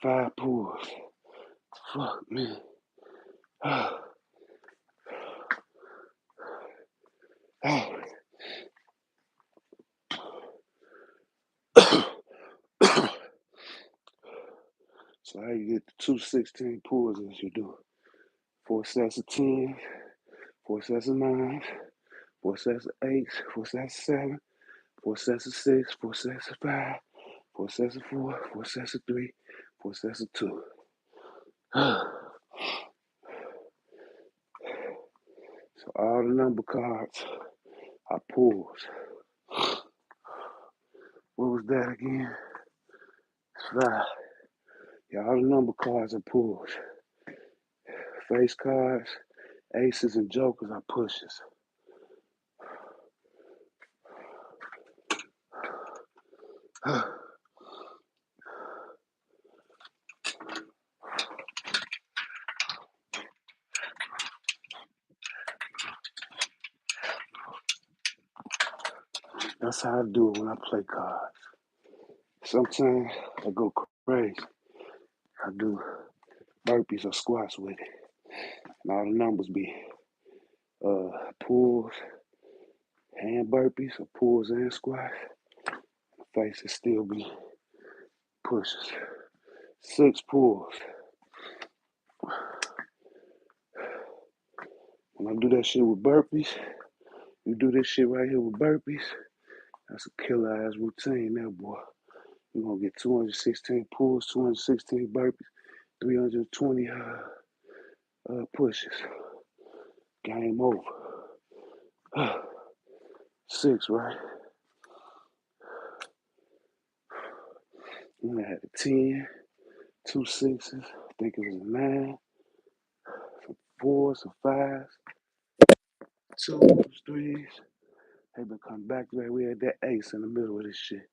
Five pulls. Fuck me. So how you get the 216 pulls as you do? 4 sets of 10, 4 sets of 9, 4 sets of 8, 4 sets of 7, 4 sets of 6, 4 sets of 5, 4 sets of 4, 4 sets of 3, 4 sets of 2. So all the number cards are pulls. What was that again? It's 5. Yeah, all the number cards are pulls. Face cards, aces, and jokers are pushes. That's how I do it when I play cards. Sometimes I go crazy. I do burpees or squats with it. And all the numbers be pulls, hand burpees, or pulls and squats. The faces still be pushes. 6 pulls. When I do that shit with burpees, you do this shit right here with burpees, that's a killer ass routine there, boy. You're gonna get 216 pulls, 216 burpees, 320 pushes. Game over. 6, right? Then I had a 10, 2 sixes, I think it was a 9, some 4s, some 5s, 2s, 3s. They been coming back to that. We had that ace in the middle of this shit.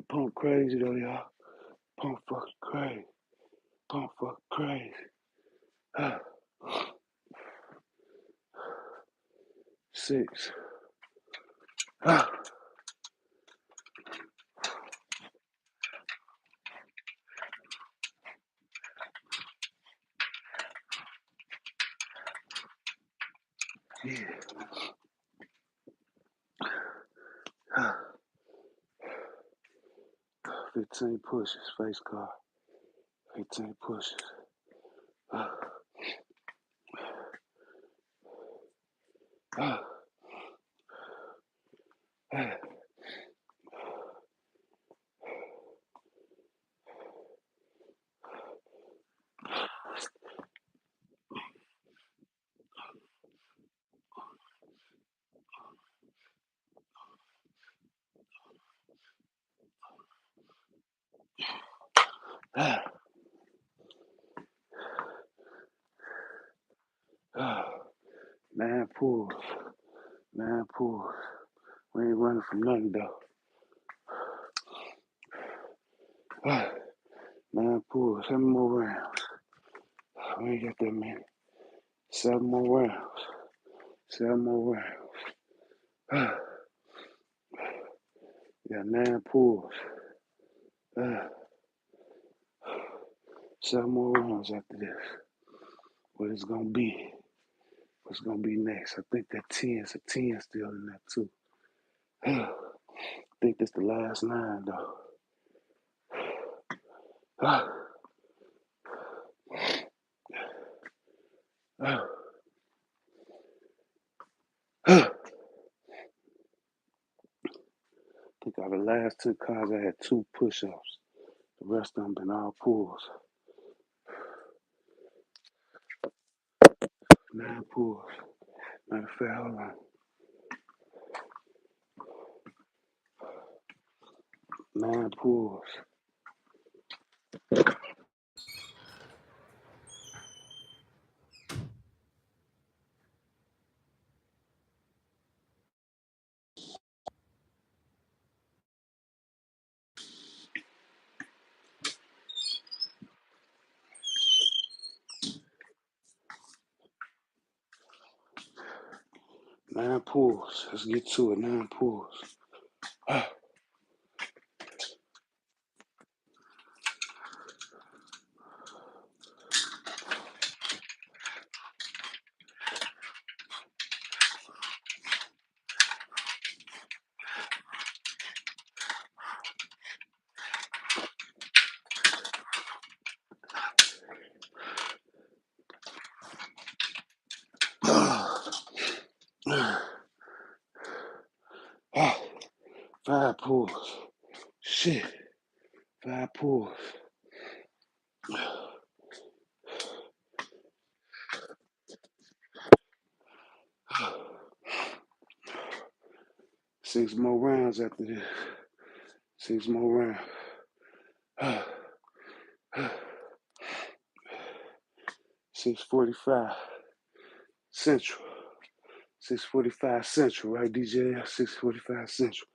Pump crazy though, y'all. Pump fucking crazy. Pump fucking crazy. 6. Yeah. 15 pushes, face card. 15 pushes. Nine pulls. 9 pulls. We ain't running from nothing though. 9 pulls. 7 more rounds. We ain't got that many. 7 more rounds. 7 more rounds. We got 9 pulls. 7 more rounds after this. What it's gonna be? What's gonna be next? I think that 10's a 10 still in that too. I think that's the last 9 though. I think out of the last 2 cards I had 2 push-ups. The rest of them been all pulls. 9 pulls. Matter of fact, hold on. 9 pulls. Nine pulls. Let's get to it. 9 pulls. 5 pulls. Shit. 5 pulls. 6 more rounds after this. 6 more rounds. 6:45 Central. 6:45 Central, right, DJ? 6:45 Central.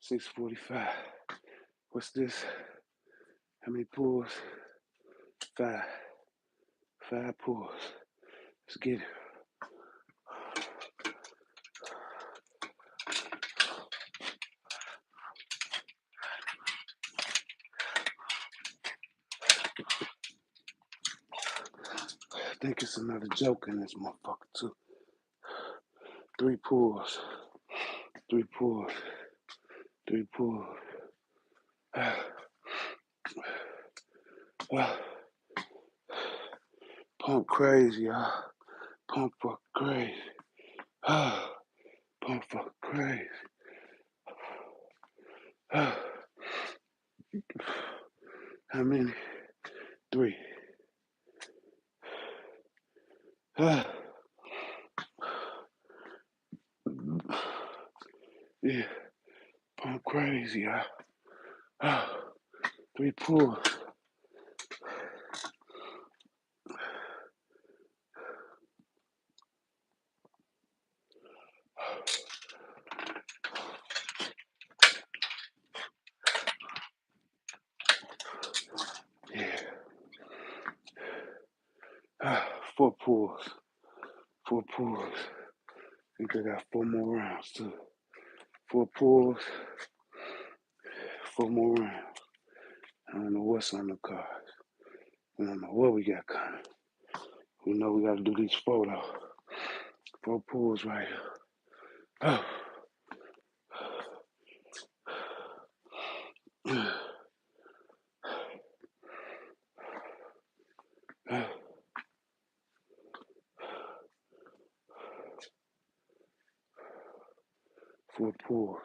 6:45. What's this? How many pulls? 5. 5 pulls. Let's get it. I think it's another joke in this motherfucker too. 3 pulls, 3 pulls, 3 pulls. Pump crazy, y'all. Pump for crazy. Pump for crazy. How many? 3. Yeah, pump crazy, y'all. 3 pulls. Yeah. 4 pulls. 4 pulls. I think I got 4 more rounds too. 4 pulls, 4 more rounds. I don't know what's on the cards. We don't know what we got coming. We know we got to do these 4 though. 4 pulls right here. 4 pulls.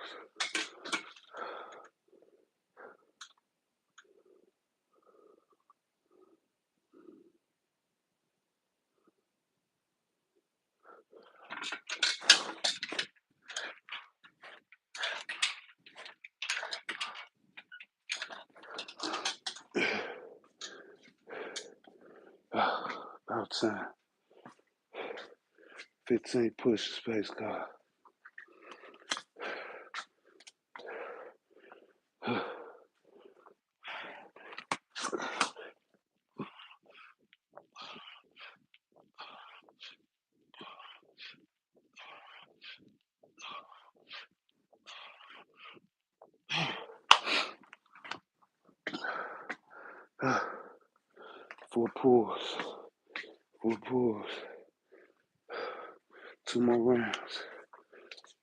About time. 15 push space car. Four pulls. 4 pulls. 2 more rounds.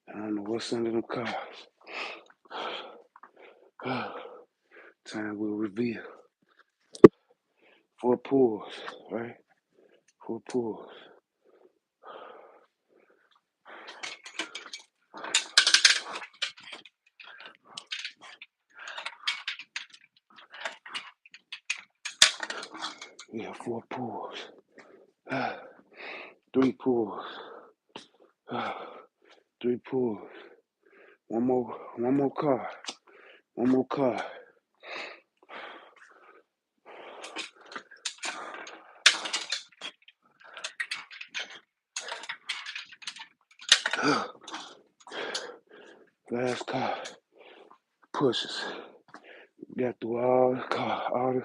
I don't know what's under them cards. Time will reveal. 4 pulls, right? 4 pulls. Yeah, 4 pulls. 3 pulls. 3 pulls. One more card. One more card. Last card. Pushes. Got through all the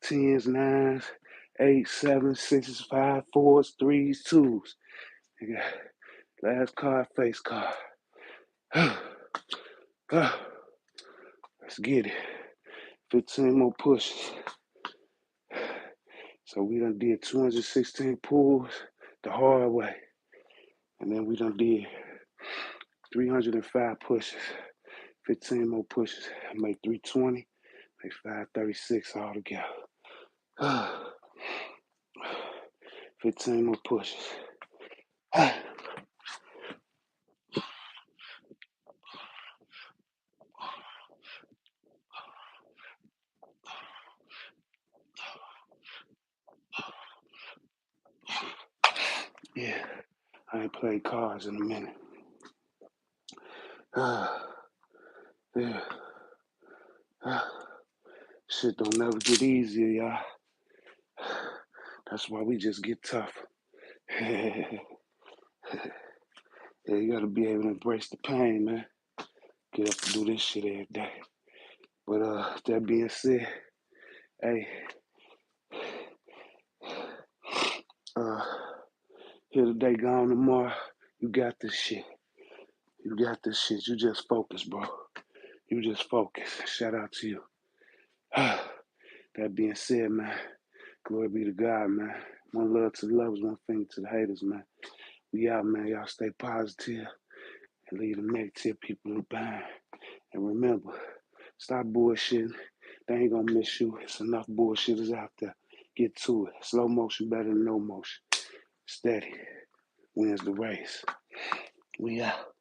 10s, 9s, 8s, 7s, 6s, 5s, 4s, 3s, 2s. Last card, face card. Let's get it. 15 more pushes. So we done did 216 pulls the hard way. And then we done did 305 pushes. 15 more pushes. Make 320. Make 536 altogether. 15 more pushes. Yeah, I ain't played cards in a minute. Yeah. Shit don't never get easier, y'all. That's why we just get tougher. Yeah, you gotta be able to embrace the pain, man. Get up and do this shit every day. But that being said, hey, here today, gone tomorrow. You got this shit. You got this shit. You just focus, bro. You just focus. Shout out to you. That being said, man, glory be to God, man. One love to the lovers, one finger to the haters, man. We out, man. Y'all stay positive and leave the negative people behind. And remember, stop bullshitting. They ain't gonna miss you. It's enough bullshitters out there. Get to it. Slow motion better than no motion. Steady wins the race. We out.